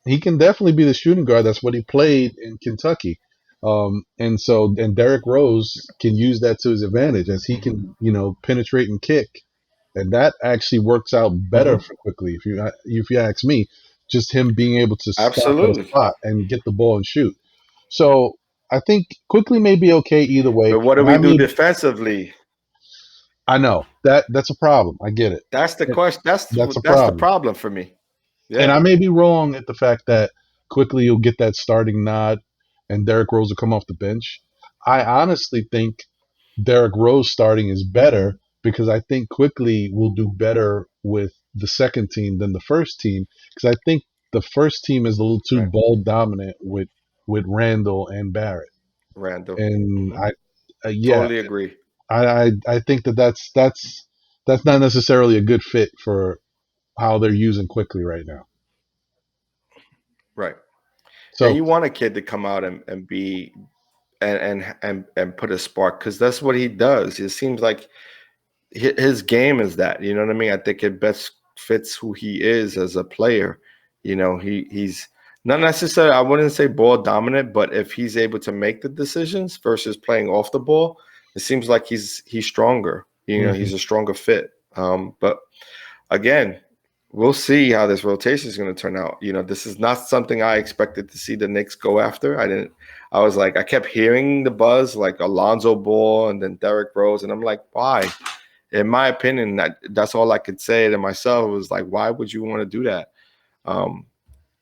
can definitely be the shooting guard. That's what he played in Kentucky. And Derrick Rose can use that to his advantage as he can, penetrate and kick. And that actually works out better for Quickly. If you ask me, just him being able to stop at a spot and get the ball and shoot. So I think Quickly may be okay either way. But what do we do defensively? I know that's a problem. I get it. That's the question. That's the problem for me. Yeah. And I may be wrong at the fact that Quickly you'll get that starting nod and Derrick Rose will come off the bench. I honestly think Derrick Rose starting is better because I think Quickly will do better with the second team than the first team, because I think the first team is a little too ball dominant with Randall and Barrett. And I totally agree. I think that's not necessarily a good fit for how they're using Quickly right now. Right. So you want a kid to come out and be and put a spark, because that's what he does. It seems like his game is that, you know what I mean? I think it best fits who he is as a player. He's not necessarily, I wouldn't say ball dominant, but if he's able to make the decisions versus playing off the ball, it seems like he's stronger. He's a stronger fit. But again, we'll see how this rotation is going to turn out. This is not something I expected to see the Knicks go after. I kept hearing the buzz like Alonzo Ball and then Derrick Rose, and I'm like, why? In my opinion, that's all I could say to myself was like, why would you want to do that?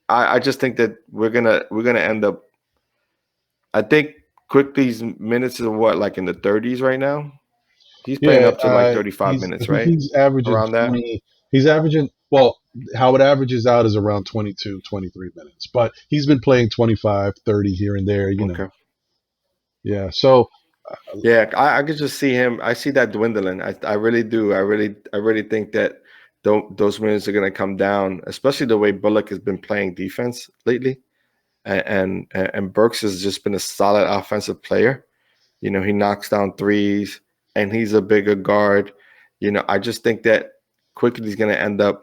I just think that we're gonna end up. I think Quickly's minutes are like in the 30s right now. He's playing up to like 35 minutes, right? He's averaging around 20. He's averaging, how it averages out is around 22, 23 minutes. But he's been playing 25, 30 here and there, know. Yeah, so. I could just see him. I see that dwindling. I really do. I really think that those minutes are going to come down, especially the way Bullock has been playing defense lately. And Burks has just been a solid offensive player. He knocks down threes, and he's a bigger guard. I just think that quickly he's going to end up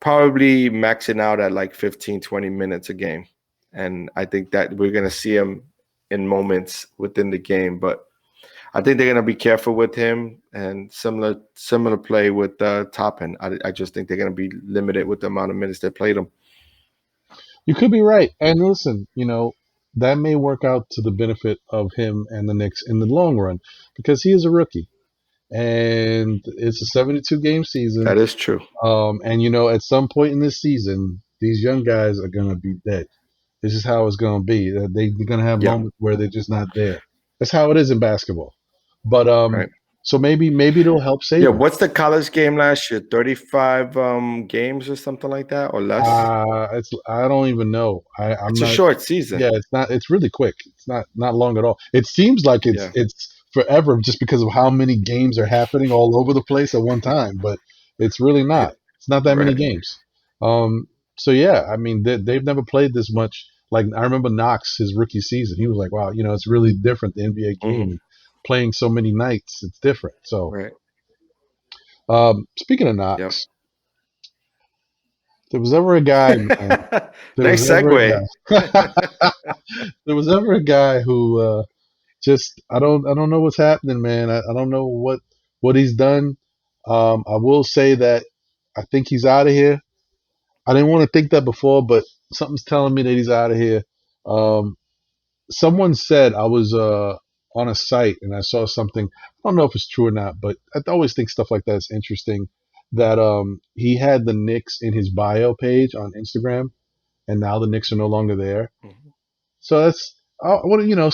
probably maxing out at like 15, 20 minutes a game. And I think that we're going to see him in moments within the game. But I think they're going to be careful with him, and similar play with Toppin. I just think they're going to be limited with the amount of minutes they played him. You could be right. And listen, that may work out to the benefit of him and the Knicks in the long run because he is a rookie. And it's a 72 game season. That is true. And at some point in this season, these young guys are gonna be dead. This is how it's gonna be. They're gonna have moments where they're just not there. That's how it is in basketball. But Right. so maybe it'll help save them. What's the college game last year? 35 games or something like that, or less? I don't even know. It's a short season. Yeah, it's not. It's really quick. It's not long at all. It seems like it's forever just because of how many games are happening all over the place at one time. But it's really not. It's not that many games. So yeah, I mean they've never played this much. Like I remember Knox, his rookie season. He was like, "Wow, it's really different. The NBA game, playing so many nights, it's different." So, speaking of Knox, there was ever a guy, man. Nice segue. There was ever a guy who just I don't know what's happening, man. I don't know what he's done. I will say that I think he's out of here. I didn't want to think that before, but something's telling me that he's out of here. Someone said I was on a site and I saw something. I don't know if it's true or not, but I always think stuff like that is interesting. That he had the Knicks in his bio page on Instagram, and now the Knicks are no longer there. So that's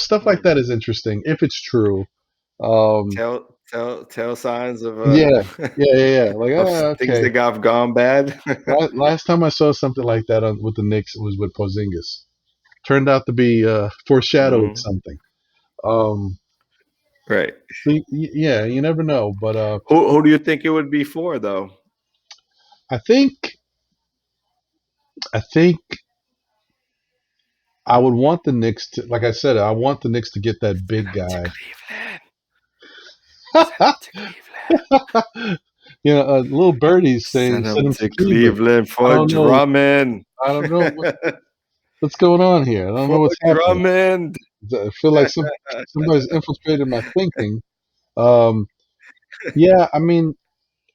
stuff like that is interesting if it's true. Tell signs of yeah. Like of things that have gone bad. Last time I saw something like that with the Knicks, it was with Porzingis. Turned out to be foreshadowing something. Right. So, yeah, you never know. But who do you think it would be for, though? I think I would want the Knicks to, like I said, I want the Knicks to get that big guy. Little birdies saying send him to Cleveland for Drummond. I don't know what's going on here. I don't know what's happening. Drummond. I feel like somebody's infiltrated my thinking. Yeah, I mean,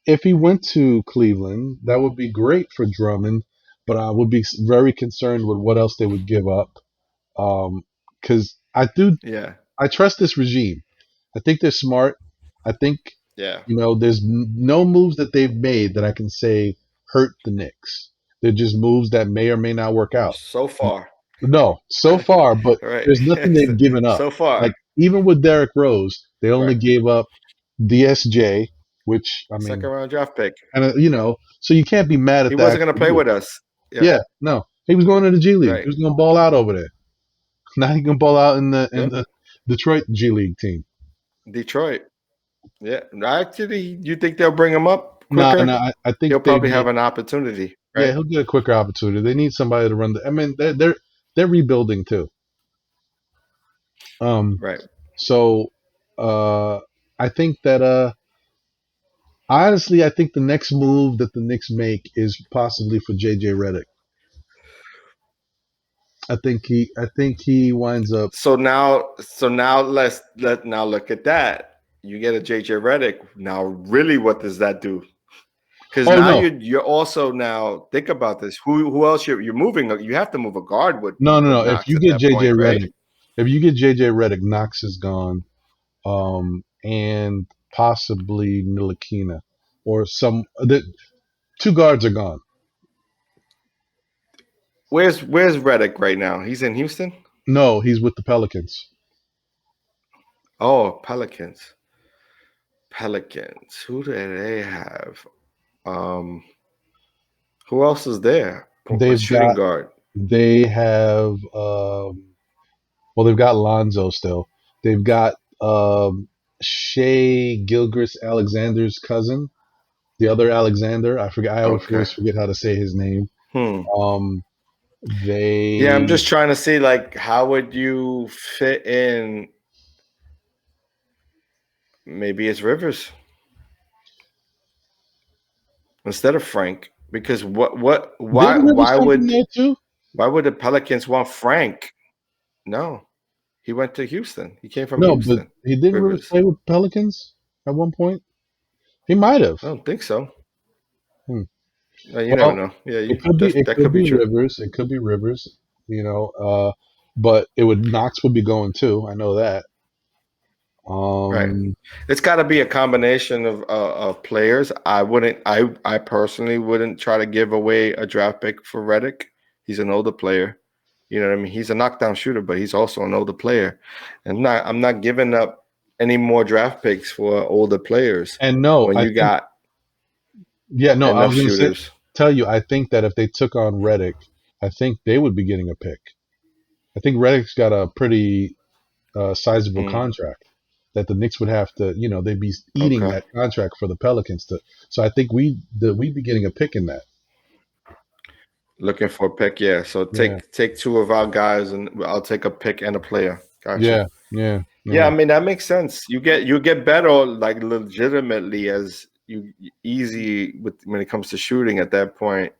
if he went to Cleveland, that would be great for Drummond, but I would be very concerned with what else they would give up. Because I trust this regime. I think they're smart. I think there's no moves that they've made that I can say hurt the Knicks. They're just moves that may or may not work out. So far. No, so far, but there's nothing they've given up. So far. Like even with Derrick Rose, they only gave up DSJ, which I mean, second round draft pick. And so you can't be mad at that. He wasn't going to play with us. Yeah, no, he was going to the G League. He was going to ball out over there. Now he can ball out in the Detroit G League team. Detroit. Yeah, actually, you think they'll bring him up quicker? No, I think he'll probably have an opportunity. Right? Yeah, he'll get a quicker opportunity. They need somebody to run I mean, they're rebuilding too. Right. So, I think that honestly, I think the next move that the Knicks make is possibly for JJ Redick. I think he winds up. So now let's look at that. You get a JJ Redick. Now, really, what does that do? Because you're also now think about this. Who else you're moving? You have to move a guard with. No. If you get JJ Redick, Knox is gone, and possibly Ntilikina or the two guards are gone. Where's Redick right now? He's in Houston? No, he's with the Pelicans. Oh, Pelicans. Who do they have? Who else is there? Shooting guard. They have they've got Lonzo still. They've got Shea Gilgeous-Alexander's cousin, the other Alexander. I forget. I always forget how to say his name. I'm just trying to see how would you fit in. Maybe it's Rivers. instead of Frank, because Didn't Rivers come from there too? why would the Pelicans want Frank? No, he went to Houston. He came from No, but Houston. he didn't Rivers Rivers. play with Pelicans at one point. He might have. I don't think so. Hmm. You never Well, know. Yeah, it that could could be be true. Rivers. It could be Rivers. You know, but it would Knox would be going too. I know that. Right. Um, It's got to be a combination of players. I personally wouldn't try to give away a draft pick for Redick. He's an older player. You know what I mean? He's a knockdown shooter, but he's also an older player. And I'm not giving up any more draft picks for older players and no, when I you think got yeah, no, I enough was going to say shooters. tell you, I think that if they took on Reddick, I think they would be getting a pick. I think Reddick's got a pretty sizable Mm, contract that the Knicks would have to, they'd be eating okay. that contract for the Pelicans to. So I think we'd be getting a pick in that. Looking for a pick, yeah. So Yeah, take two of our guys and I'll take a pick and a player. Gotcha. yeah, yeah, Yeah, I yeah. mean that makes sense. You get better like legitimately as you easy with when it comes to shooting at that point,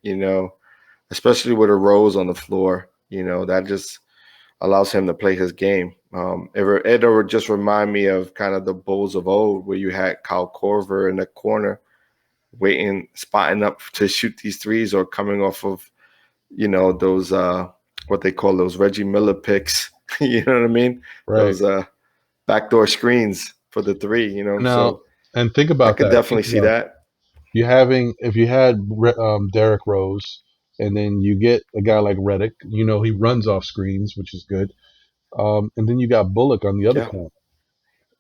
especially with a Rose on the floor, that just allows him to play his game. It would just remind me of kind of the Bulls of old where you had Kyle Korver in the corner waiting, spotting up to shoot these threes or coming off of, those what they call those Reggie Miller picks. You know what I mean? Right. Those backdoor screens for the three, Now, So and think I about could that. definitely see that. You having if you had Derrick Rose, and then you get a guy like Reddick, he runs off screens, which is good. And then you got Bullock on the other Yeah, corner,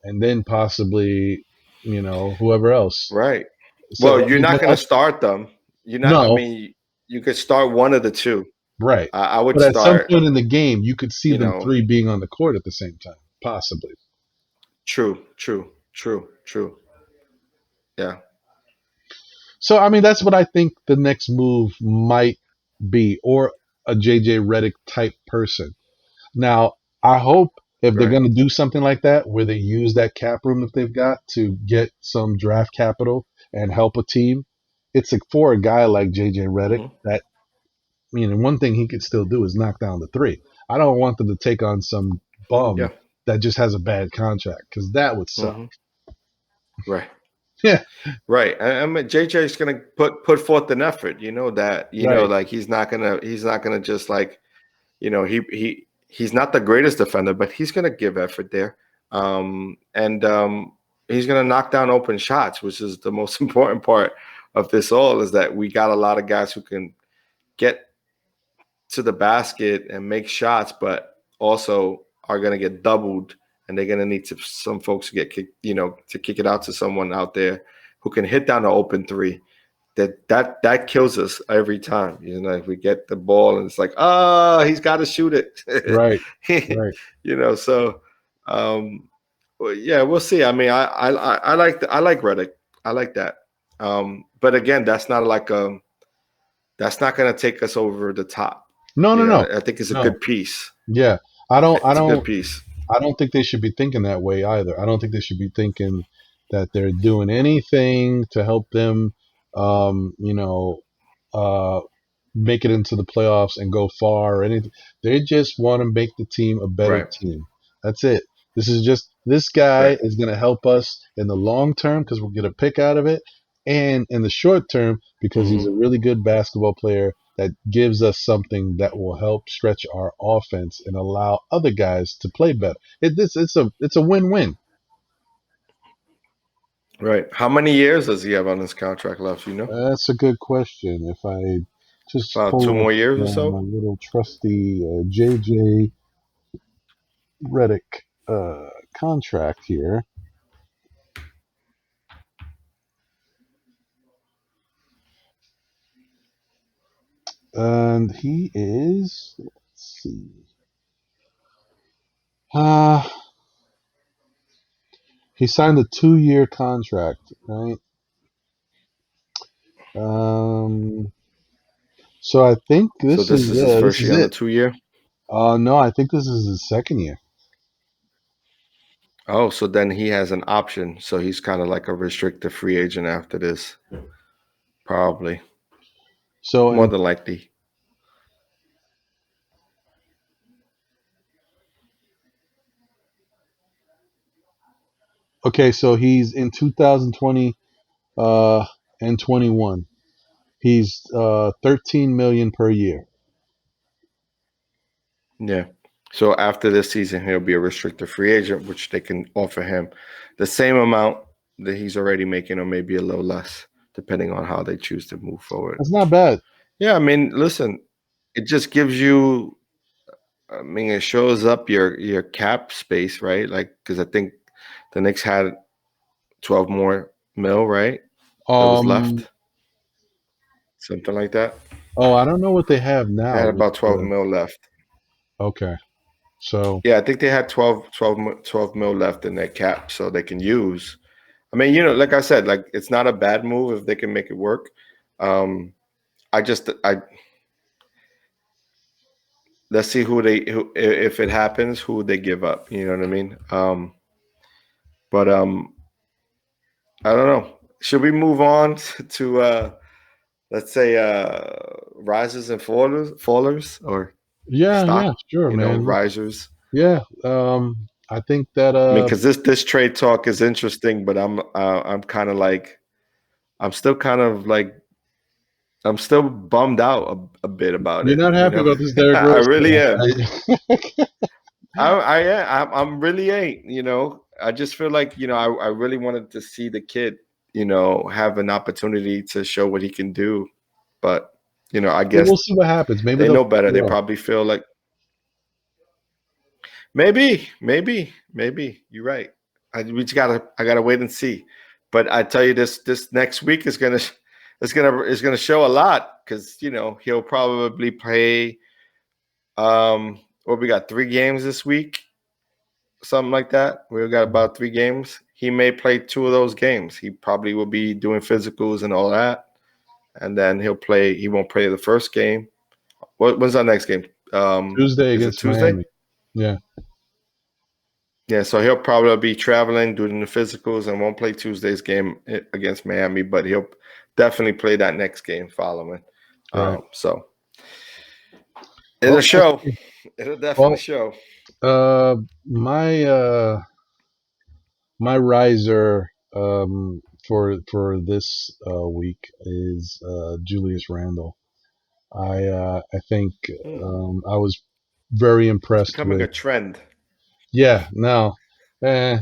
and then possibly, whoever else. right. So Well, I you're mean, not but going to start them. You're not. I no, mean, you could start one of the two. right. I would But at some start. point in the game, you could see You them know, three being on the court at the same time, possibly. true, true, true, true. Yeah, So I mean, that's what I think the next move might be, or a JJ Redick type person. Now, I hope if they're right. going to do something like that, where they use that cap room that they've got to get some draft capital and help a team, it's like for a guy like JJ Redick Hmm. that, one thing he could still do is knock down the three. I don't want them to take on some bum Yeah. that just has a bad contract because that would suck. Hmm. Right. Yeah, Right. I mean, JJ is gonna put forth an effort. right. Like he's not gonna just like, he's not the greatest defender, but he's gonna give effort there. And he's gonna knock down open shots, which is the most important part of this all, is that we got a lot of guys who can get to the basket and make shots, but also are gonna get doubled, and they're gonna need some folks to get kicked, to kick it out to someone out there who can hit down the open three. That kills us every time. If we get the ball and it's like, he's got to shoot it. Right. Right. So well, yeah, we'll see. I mean, I like Reddick. I like that. But again, that's not going to take us over the top. No, no, no, I think it's a no. good piece. Yeah, I don't. I It's a good don't. piece. I don't think they should be thinking that way either. I don't think they should be thinking that they're doing anything to help them, um, you know, uh, make it into the playoffs and go far or anything. They just want to make the team a better Right. team. That's it. This guy Right. is going to help us in the long term because we'll get a pick out of it, and in the short term because he's a Hmm. really good basketball player that gives us something that will help stretch our offense and allow other guys to play better. It's a win-win. Right. How many years does he have on his contract left? That's a good question. If I just About two pull up more years or my so. little trusty JJ Redick contract here, and he is, let's see, uh, he signed a 2-year contract, right? Um, so I think So this is this is his yeah, this first is year on the it. 2 year. No, I think this is his second year. Oh, so then he has an option. So he's kind of like a restricted free agent after this, Probably. So More than likely. okay, so he's in 2020 and 21. He's 13 million per year. Yeah. So after this season, he'll be a restricted free agent, which they can offer him the same amount that he's already making, or maybe a little less, depending on how they choose to move forward. That's not bad. Yeah, I mean, listen, it just gives you. I mean, it shows up your cap space, right? Like, because I think the Knicks had 12 more mil, right? That was Um. left, something like that. Oh, I don't know what they have They now. had With about 12 mil left. okay, so Yeah, I think they had 12 mil left in their cap, so they can use. I mean, like I said, like it's not a bad move if they can make it work. Um, I let's see who if it happens, who they give up. You know what I mean? But I don't know. Should we move on to let's say risers and fallers or yeah, yeah, stock? sure, man. Risers. Yeah. I think that I mean, because this trade talk is interesting, but I'm kind of like I'm still kind of like I'm still bummed out a bit about you're it. not happy about this Derrick I Rose really am. thing. I'm really ain't. I just feel like I really wanted to see the kid, have an opportunity to show what he can do, but I Well, guess we'll see what happens. Maybe they they'll know pick better. it They up. probably feel like maybe you're right. I gotta wait and see. But I tell you, this next week is gonna show a lot because he'll probably play. What we got 3 games this week, something like that. We've got about 3 games. He may play 2 of those games. He probably will be doing physicals and all that, and then he'll play. He won't play the first game. When's our next game? Tuesday Is it against Tuesday? Miami. Yeah. Yeah, so he'll probably be traveling, doing the physicals, and won't play Tuesday's game against Miami, but he'll definitely play that next game following. Right. So it'll Well, we'll show. see. It'll definitely Well, show. uh, my my riser for this week is Julius Randle. I think Hmm. I was very It's impressed becoming a with. trend. Yeah, no, yeah.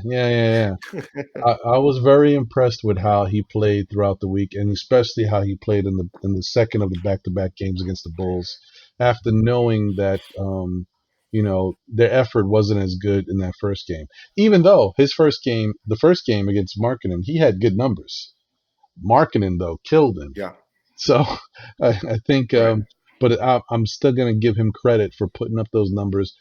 I was very impressed with how he played throughout the week, and especially how he played in the second of the back-to-back games against the Bulls. After knowing that, their effort wasn't as good in that first game, even though the first game against Markkinen, he had good numbers. Markkinen though killed him. Yeah, So I think, right. but I'm still gonna give him credit for putting up those numbers,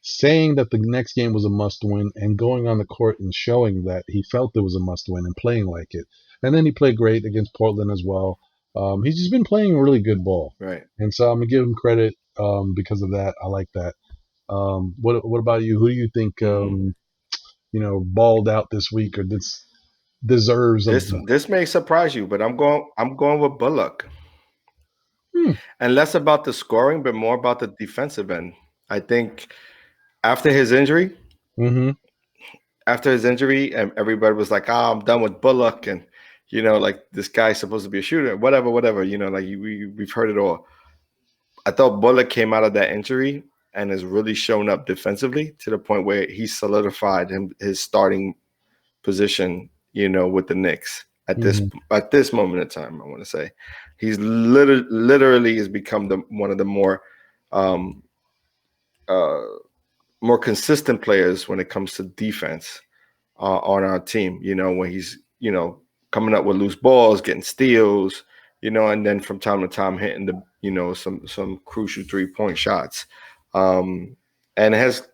saying that the next game was a must win, and going on the court and showing that he felt it was a must win and playing like it. And then he played great against Portland as well. He's just been playing really good ball, Right. and so I'm gonna give him credit because of that. I like that. What about you? Who do you think Hmm. balled out this week or this deserves of the? This may surprise you, but I'm going with Bullock, Hmm. and less about the scoring, but more about the defensive end. I think after his injury, Mm-hmm. and everybody was like, "Oh, I'm done with Bullock," and like this guy's supposed to be a shooter, whatever. Like we've heard it all. I thought Bullock came out of that injury and has really shown up defensively to the point where he solidified his starting position, with the Knicks Mm-hmm. at this moment in time. I want to say he's literally has become one of the um, uh, more consistent players when it comes to defense on our team. When he's coming up with loose balls, getting steals, and then from time to time hitting the some crucial 3-point shots. And it has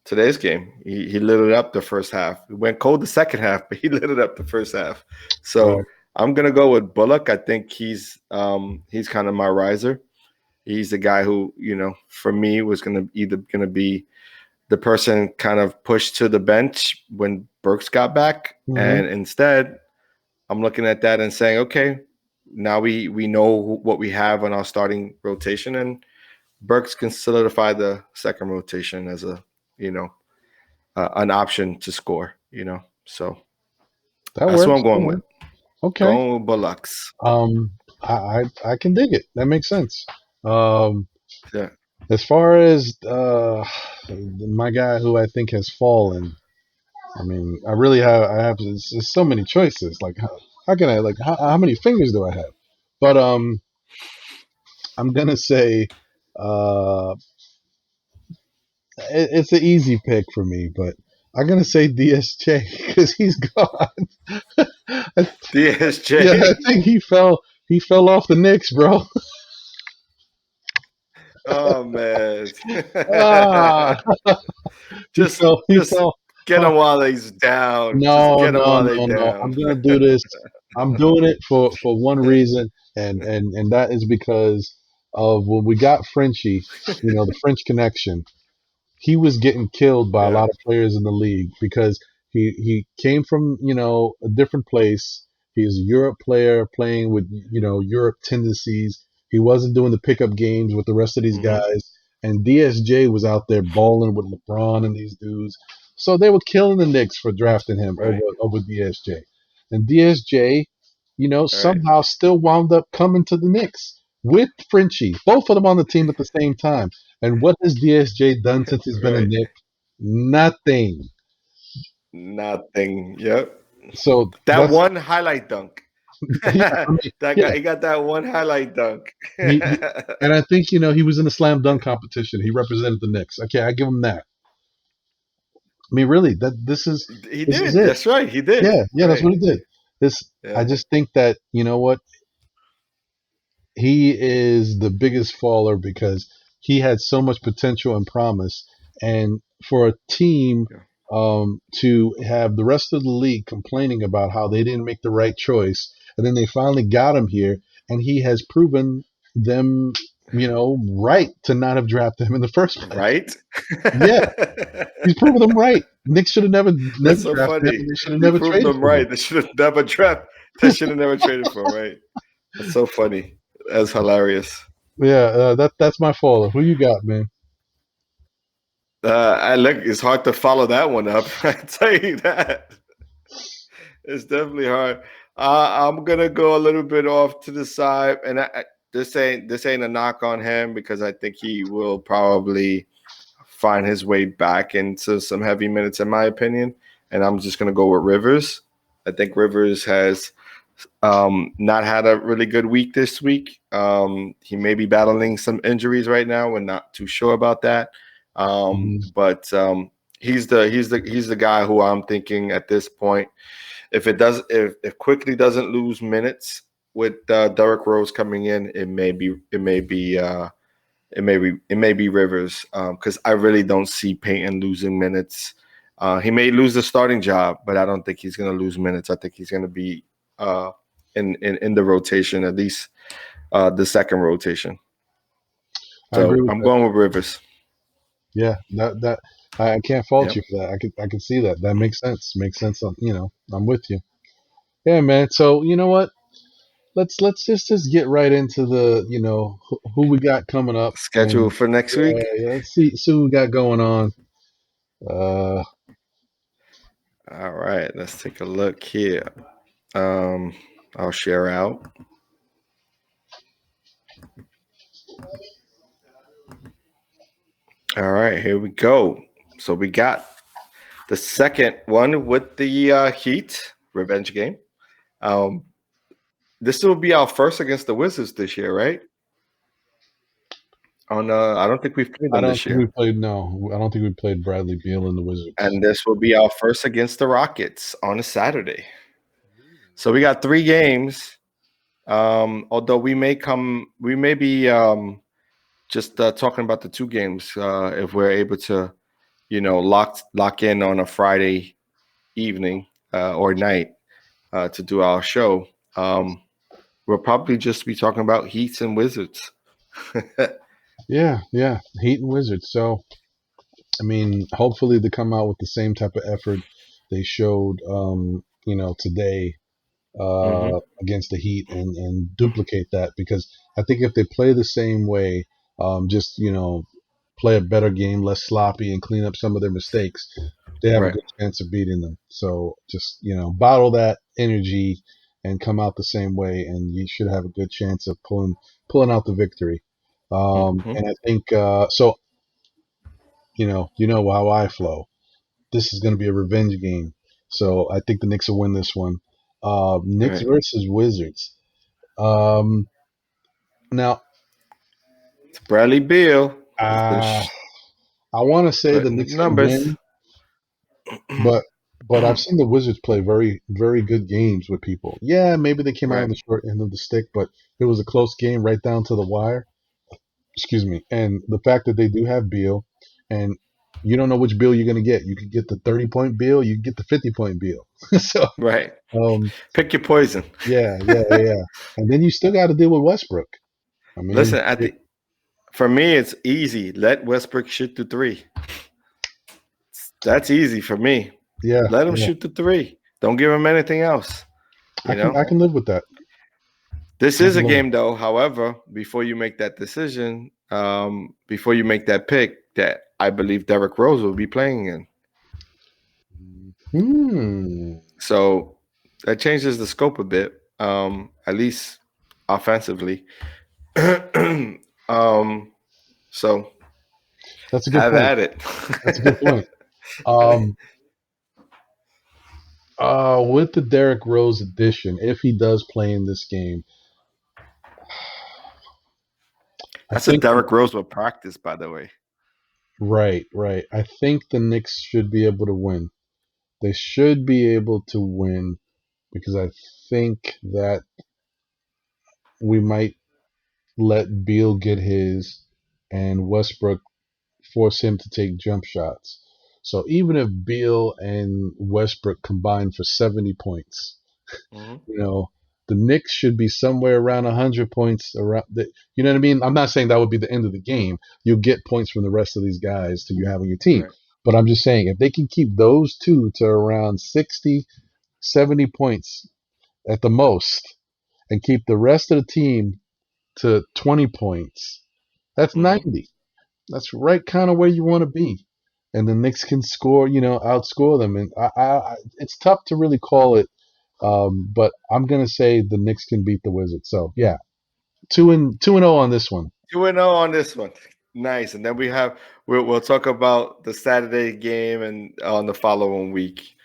today's game, he lit it up the first half. It went cold the second half, but he lit it up the first half. Right. So I'm gonna go with Bullock. I think he's kind of my riser. He's the guy who, for me was either gonna be the person kind of pushed to the bench when Burks got back. Mm-hmm. And instead, I'm looking at that and saying, okay, now we know what we have on our starting rotation, and Burks can solidify the second rotation as a you know an option to score. So That that's what works. I'm That going with. works. Okay. Going with Bullocks. Um, I can dig it. That makes sense. Um, Yeah. as far as my guy who I think has fallen, I mean, I have there's so many choices. Like, how can I like how many fingers do I have? But I'm gonna say, uh, it's an easy pick for me. But I'm gonna say DSJ because he's gone. Yeah, I DSJ. think he fell off the Knicks, bro. Oh man. Ah, he just fell. He just fell. get them while he's down. Just No, get them no, while they no, no. down. I'm gonna do this. I'm doing it for one reason, and that is because of when we got Frenchie, the French connection. He was getting killed by a Yeah. lot of players in the league because he came from a different place. He was a Europe player playing with Europe tendencies. He wasn't doing the pickup games with the rest of these Hmm. guys. And DSJ was out there balling with LeBron and these dudes. So they were killing the Knicks for drafting him over Right. over DSJ. And DSJ, Right. somehow still wound up coming to the Knicks with Frenchie, both of them on the team at the same time. And what has DSJ done since he's been a Right. Knick? Nothing. Nothing. Yep. So That that's one highlight dunk. yeah. that I mean, guy, yeah. he got that one highlight dunk. And I think he was in the slam dunk competition. He represented the Knicks. Okay, I give him that. I mean, really, that He this is did. it. That's right. He did. Yeah, yeah, that's Right. what he did. This I Yeah. just think that what he is the biggest faller because he had so much potential and promise. And for a team Yeah. to have the rest of the league complaining about how they didn't make the right choice, and then they finally got him here, and he has proven them, right to not have drafted him in the first place. Right. Yeah, he's proven them right. Knicks should have never That's so drafted him, funny. and they should have He never proved traded them for him. right. They should have never draft. They should have never traded for him. Right. That's so funny. That's hilarious. Yeah, that's my faller. Who you got, man? I look. It's hard to follow that one up. I tell you that. It's definitely hard. I'm gonna go a little bit off to the side, and this ain't a knock on him because I think he will probably find his way back into some heavy minutes, in my opinion. And I'm just gonna go with Rivers. I think Rivers has not had a really good week this week. He may be battling some injuries right now. We're not too sure about that. Mhm. But he's the guy who I'm thinking at this point. If Quickly doesn't lose minutes with Derrick Rose coming in, it may be Rivers because I really don't see Peyton losing minutes. He may lose the starting job, but I don't think he's going to lose minutes. I think he's going to be in the rotation, at least the second rotation. I agree So with I'm that. going with Rivers. Yeah, that I can't fault Yep. you for that. I can see that. That makes sense. Makes sense. I'm with you. Yeah, man. So you know what? Let's just get right into the who we got coming up, Schedule and for next yeah, week. yeah, let's see who we got going on. Uh, All right, let's take a look here. Um, I'll share out. All right, here we go. So we got the second one with the Heat revenge game. Um, this will be our first against the Wizards this year, right? I don't think we've played I them don't this think we year, played. No, I don't think we played Bradley Beal and the Wizards. and this will be our first against the Rockets on a Saturday. So we got 3 games. Although we may be just talking about the 2 games if we're able to, lock in on a Friday evening or night to do our show. We'll probably just be talking about Heats and Wizards. Yeah, yeah, Heat and Wizards. So I mean, hopefully they come out with the same type of effort they showed, today. against the Heat and duplicate that, because I think if they play the same way, just play a better game, less sloppy, and clean up some of their mistakes, they have a Right. good chance of beating them. So just bottle that energy and come out the same way, and you should have a good chance of pulling out the victory. Mm-hmm. And I think so. You know how I flow. This is going to be a revenge game. So I think the Knicks will win this one. Knicks Right. versus Wizards. Um, now, It's Bradley Beal. uh, I want to say the Putting up Knicks can numbers. win, but I've seen the Wizards play very, very good games with people. Yeah, maybe they came out on Right. the short end of the stick, but it was a close game right down to the wire. Excuse me. And the fact that they do have Beal, and you don't know which Beal you're going to get. You could get the 30-point Beal, you could get the 50-point Beal. So, Right. um, Pick your poison. yeah. And then you still got to deal with Westbrook. I mean, Listen, for me, it's easy. Let Westbrook shoot the three. That's easy for me. yeah, Let him yeah. shoot the three. Don't give him anything else. I You can know. I can live with that. This I is can a live. game, though. However, before you make that decision, before you make that pick, that I believe Derrick Rose will be playing in. Hmm. So that changes the scope a bit, at least offensively. So That's a good have point. at it. That's a good point. Um. With the Derrick Rose addition, if he does play in this game, I That's a think Derrick Rose with practice, by the way. right. I think the Knicks should be able to win. They should be able to win because I think that we might let Beal get his and Westbrook force him to take jump shots. So even if Beal and Westbrook combine for 70 points, Mm-hmm. you know, the Knicks should be somewhere around 100 points around you know what I mean? I'm not saying that would be the end of the game. You'll get points from the rest of these guys to you have on your team. Right. But I'm just saying if they can keep those two to around 60, 70 points at the most and keep the rest of the team to 20 points, that's Mm-hmm. 90. That's right kind of where you want to be. And the Knicks can score, outscore them. And it's tough to really call it, but I'm gonna say the Knicks can beat the Wizards. So yeah, 2-0 on this one. 2-0 on this one. Nice. And then we'll talk about the Saturday game and on the following week.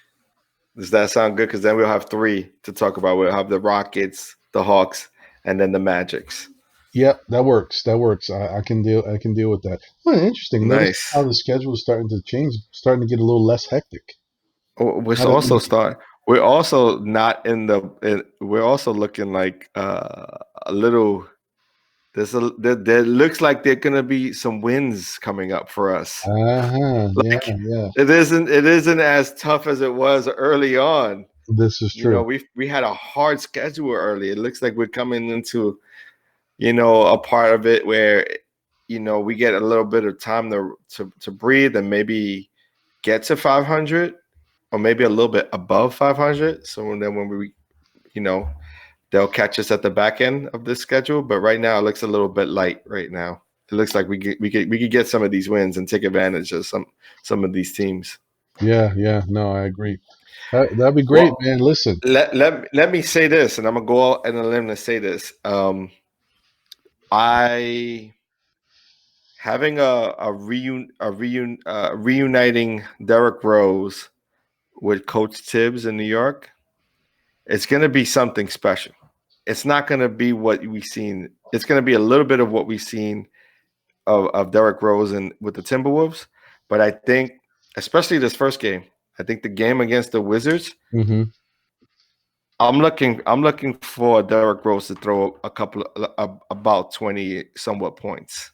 Does that sound good? Because then we'll have three to talk about. We'll have the Rockets, the Hawks, and then the Magics. Yep, that works. That works. I can deal. I can deal with that. Oh, interesting. Notice how Nice. the schedule is starting to change, starting to get a little less hectic. We're Now that also start. We're also not in the. We're also looking like a little. There looks like there gonna be some wins coming up for us. Yeah, Like yeah. it isn't as tough as it was early on. This is You know, true. we had a hard schedule early. It looks like we're coming into a part of it where we get a little bit of time to breathe and maybe get to 500 or maybe a little bit above 500. So then when we you know they'll catch us at the back end of this schedule. But right now it looks a little bit light. Right now it looks like we could get some of these wins and take advantage of some of these teams. Yeah. No, I agree. That'd be great, Well, man. Listen. let me say this, and I'm gonna go out on a limb to say this. I having reuniting Derrick Rose with Coach Tibbs in New York, it's going to be something special. It's not going to be what we've seen. It's going to be a little bit of what we've seen of Derrick Rose and with the Timberwolves. But I think, especially this first game, I think the game against the Wizards, Hmm. I'm looking for Derrick Rose to throw a couple of about 20 somewhat points.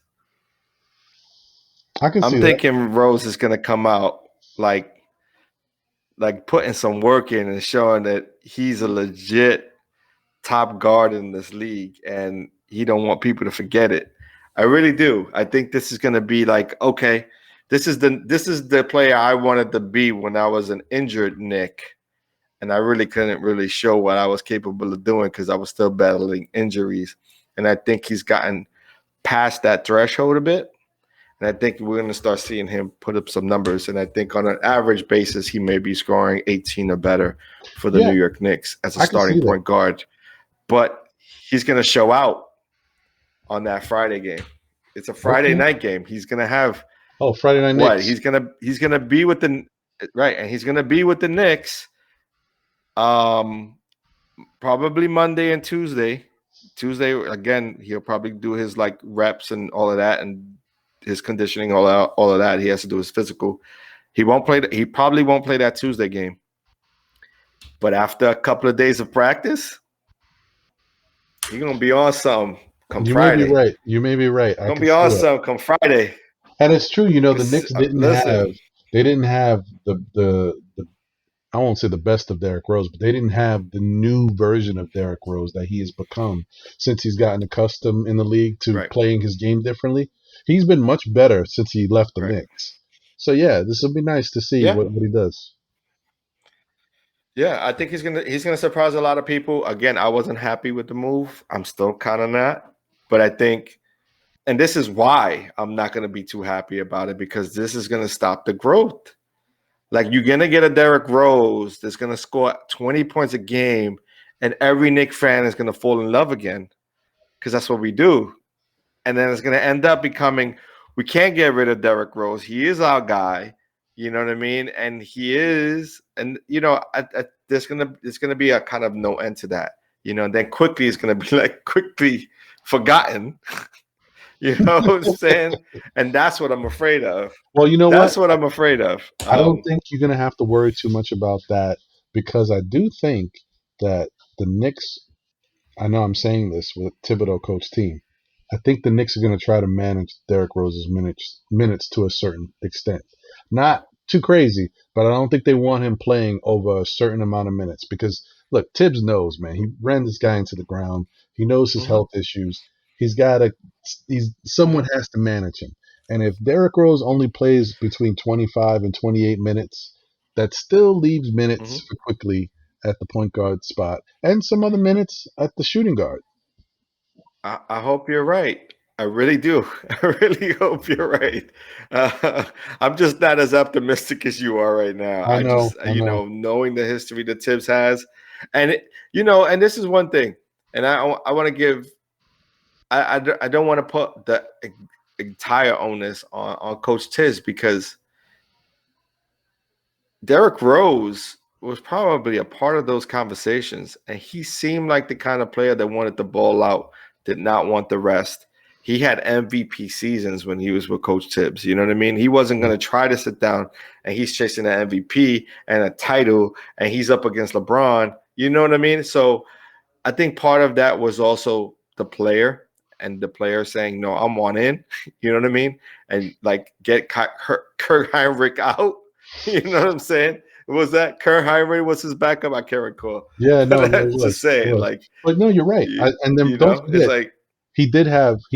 I can I'm see that. thinking Rose is going to come out like putting some work in and showing that he's a legit top guard in this league and he don't want people to forget it. I really do. I think this is going to be like, okay, this is the player I wanted to be when I was an injured Nick, and I really couldn't really show what I was capable of doing because I was still battling injuries. And I think he's gotten past that threshold a bit. And I think we're going to start seeing him put up some numbers. And I think on an average basis, he may be scoring 18 or better for the New York Knicks as a I can starting see that. point guard. But he's going to show out on that Friday game. It's a Friday night game. He's going to have Friday night what? Knicks. He's going to be with the right, and he's going to be with the Knicks. Probably Monday and Tuesday. Tuesday again, he'll probably do his like reps and all of that, and his conditioning, all of that. He has to do his physical. He won't play. He probably won't play that Tuesday game. But after a couple of days of practice, he's gonna be on some come Friday. May be right. You may be right. Gonna be on some come Friday. And it's true. You know, the Knicks didn't have the I won't say the best of Derrick Rose, but they didn't have the new version of Derrick Rose that he has become since he's gotten accustomed in the league to playing his game differently. He's been much better since he left the Knicks. So yeah, this will be nice to see what he does. Yeah, I think he's gonna surprise a lot of people. Again, I wasn't happy with the move. I'm still kind of not, but I think, and this is why I'm not gonna be too happy about it, because this is gonna stop the growth. Like, you're going to get a Derrick Rose that's going to score 20 points a game, and every Knicks fan is going to fall in love again, because that's what we do. And then it's going to end up becoming, we can't get rid of Derrick Rose. He is our guy. You know what I mean? And he is, and, you know, there's going to be a kind of no end to that. You know, and then quickly it's going to be like quickly forgotten. You know what I'm saying? And that's what I'm afraid of. Well, you know that's what I'm afraid of. I don't think you're going to have to worry too much about that, because I do think that the Knicks, I know I'm saying this with Thibodeau coach team, I think the Knicks are going to try to manage Derrick Rose's minutes to a certain extent. Not too crazy, but I don't think they want him playing over a certain amount of minutes, because look, Tibbs knows, man. He ran this guy into the ground. He knows his health issues. Someone has to manage him. And if Derrick Rose only plays between 25 and 28 minutes, that still leaves minutes for quickly at the point guard spot and some other minutes at the shooting guard. I hope you're right. I really do. I really hope you're right. I'm just not as optimistic as you are right now. I know, knowing the history that Tibbs has, and and this is one thing, and I want to give. I don't want to put the entire onus on Coach Tibbs, because Derrick Rose was probably a part of those conversations, and he seemed like the kind of player that wanted the ball out, did not want the rest. He had MVP seasons when he was with Coach Tibbs. You know what I mean? He wasn't going to try to sit down, and he's chasing an MVP and a title, and he's up against LeBron. You know what I mean? So I think part of that was also the player, and the player saying, no, I'm one in. You know what I mean? And like, get Kurt Heinrich out. You know what I'm saying? Was that Kurt Heinrich was his backup? I can't recall. Yeah, no, just saying, like, but no, you're right. And then don't forget, it's like, he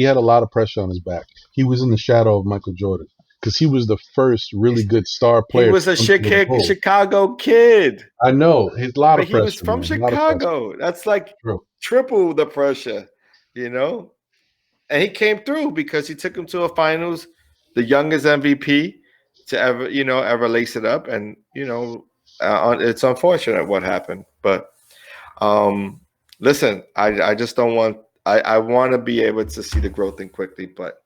had a lot of pressure on his back. He was in the shadow of Michael Jordan, because he was the first really good star player. He was a Chicago kid. I know. He's a lot of pressure. He was from Chicago. That's like triple the pressure, you know? And he came through because he took him to a finals, the youngest MVP to ever lace it up. And, it's unfortunate what happened. But listen, I just don't want – I want to be able to see the growth in quickly, but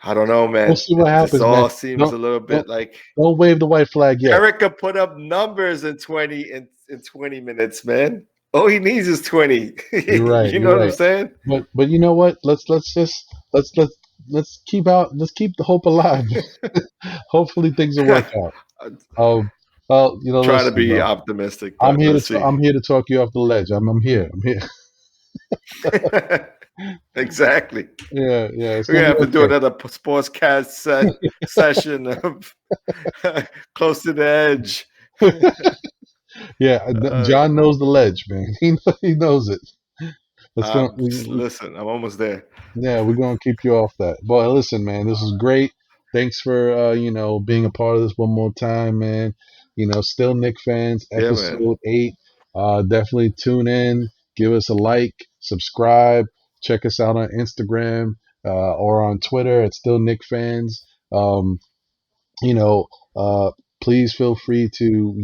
I don't know, man. We'll see what happens, this all seems a little bit like – don't wave the white flag yet. Erica put up numbers in 20 minutes, man. All he needs is 20. You're right. You know what I'm saying? But you know what? Let's keep the hope alive. Hopefully things will work out. Well, try to be optimistic. I'm here to talk you off the ledge. I'm here. Exactly. Yeah. We're gonna have to do another sportscast session of Close to the Edge. Yeah, John knows the ledge, man. He knows it. Listen, I'm almost there. Yeah, we're gonna keep you off that. Boy, listen, man, this is great. Thanks for being a part of this one more time, man. Still Nick fans, Yeah, man. episode 8. Definitely tune in, give us a like, subscribe, check us out on Instagram or on Twitter at Still Nick Fans. Um, you know, please feel free to,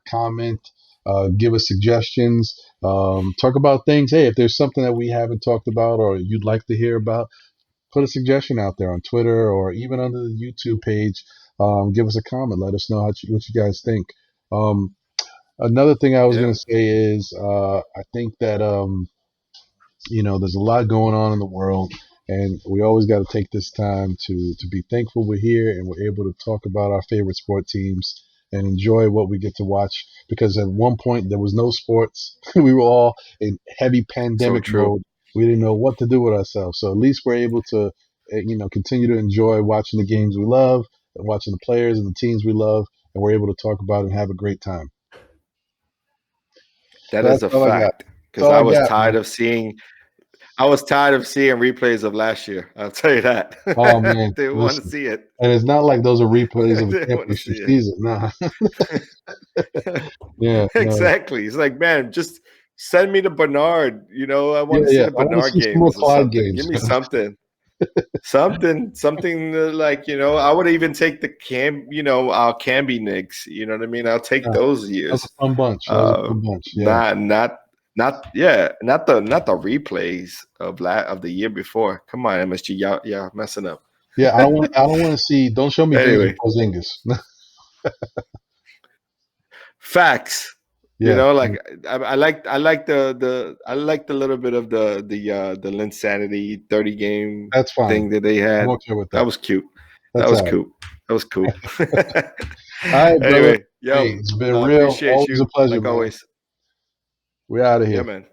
comment, give us suggestions, talk about things. Hey, if there's something that we haven't talked about or you'd like to hear about, put a suggestion out there on Twitter or even under the YouTube page. Give us a comment. Let us know what you guys think. Um, Another thing I was Yeah. going to say is I think that there's a lot going on in the world, and we always got to take this time to be thankful we're here and we're able to talk about our favorite sport teams and enjoy what we get to watch. Because at one point there was no sports, we were all in heavy So pandemic true. mode. We didn't know what to do with ourselves. So at least we're able to, continue to enjoy watching the games we love and watching the players and the teams we love, and we're able to talk about it and have a great time. That So is that's a all I got. fact. That's Because all I got, man. I was tired of seeing replays of last year. I'll tell you that. Oh man, Didn't want to listen. see it. And it's not like those are replays of a Didn't want to championship see it. season. Nah. Yeah, no. Exactly. It's like, man, just send me to Bernard. I Yeah, want to see yeah. the I want to Bernard see some more games or Clyde something. Give games. me something. Something like, I would even take our Canby Knicks. You know what I mean? I'll take Nah, those that was years. a fun bunch. That was a Uh, fun bunch. Yeah. not the replays of the year before. Come on, MSG, y'all messing up. Yeah, I don't want to see, don't show me things with Anyway, Porzingis. facts. Yeah, Like I like the little bit of the Linsanity 30 game that's fine. thing that they I'm had. okay with That that. was cute. That That's was all right. cool. That was cool. All right, brother. Anyway, Hey, yo, it's been I real. appreciate Always a you pleasure, like man. always. We're out of Yeah, here. man.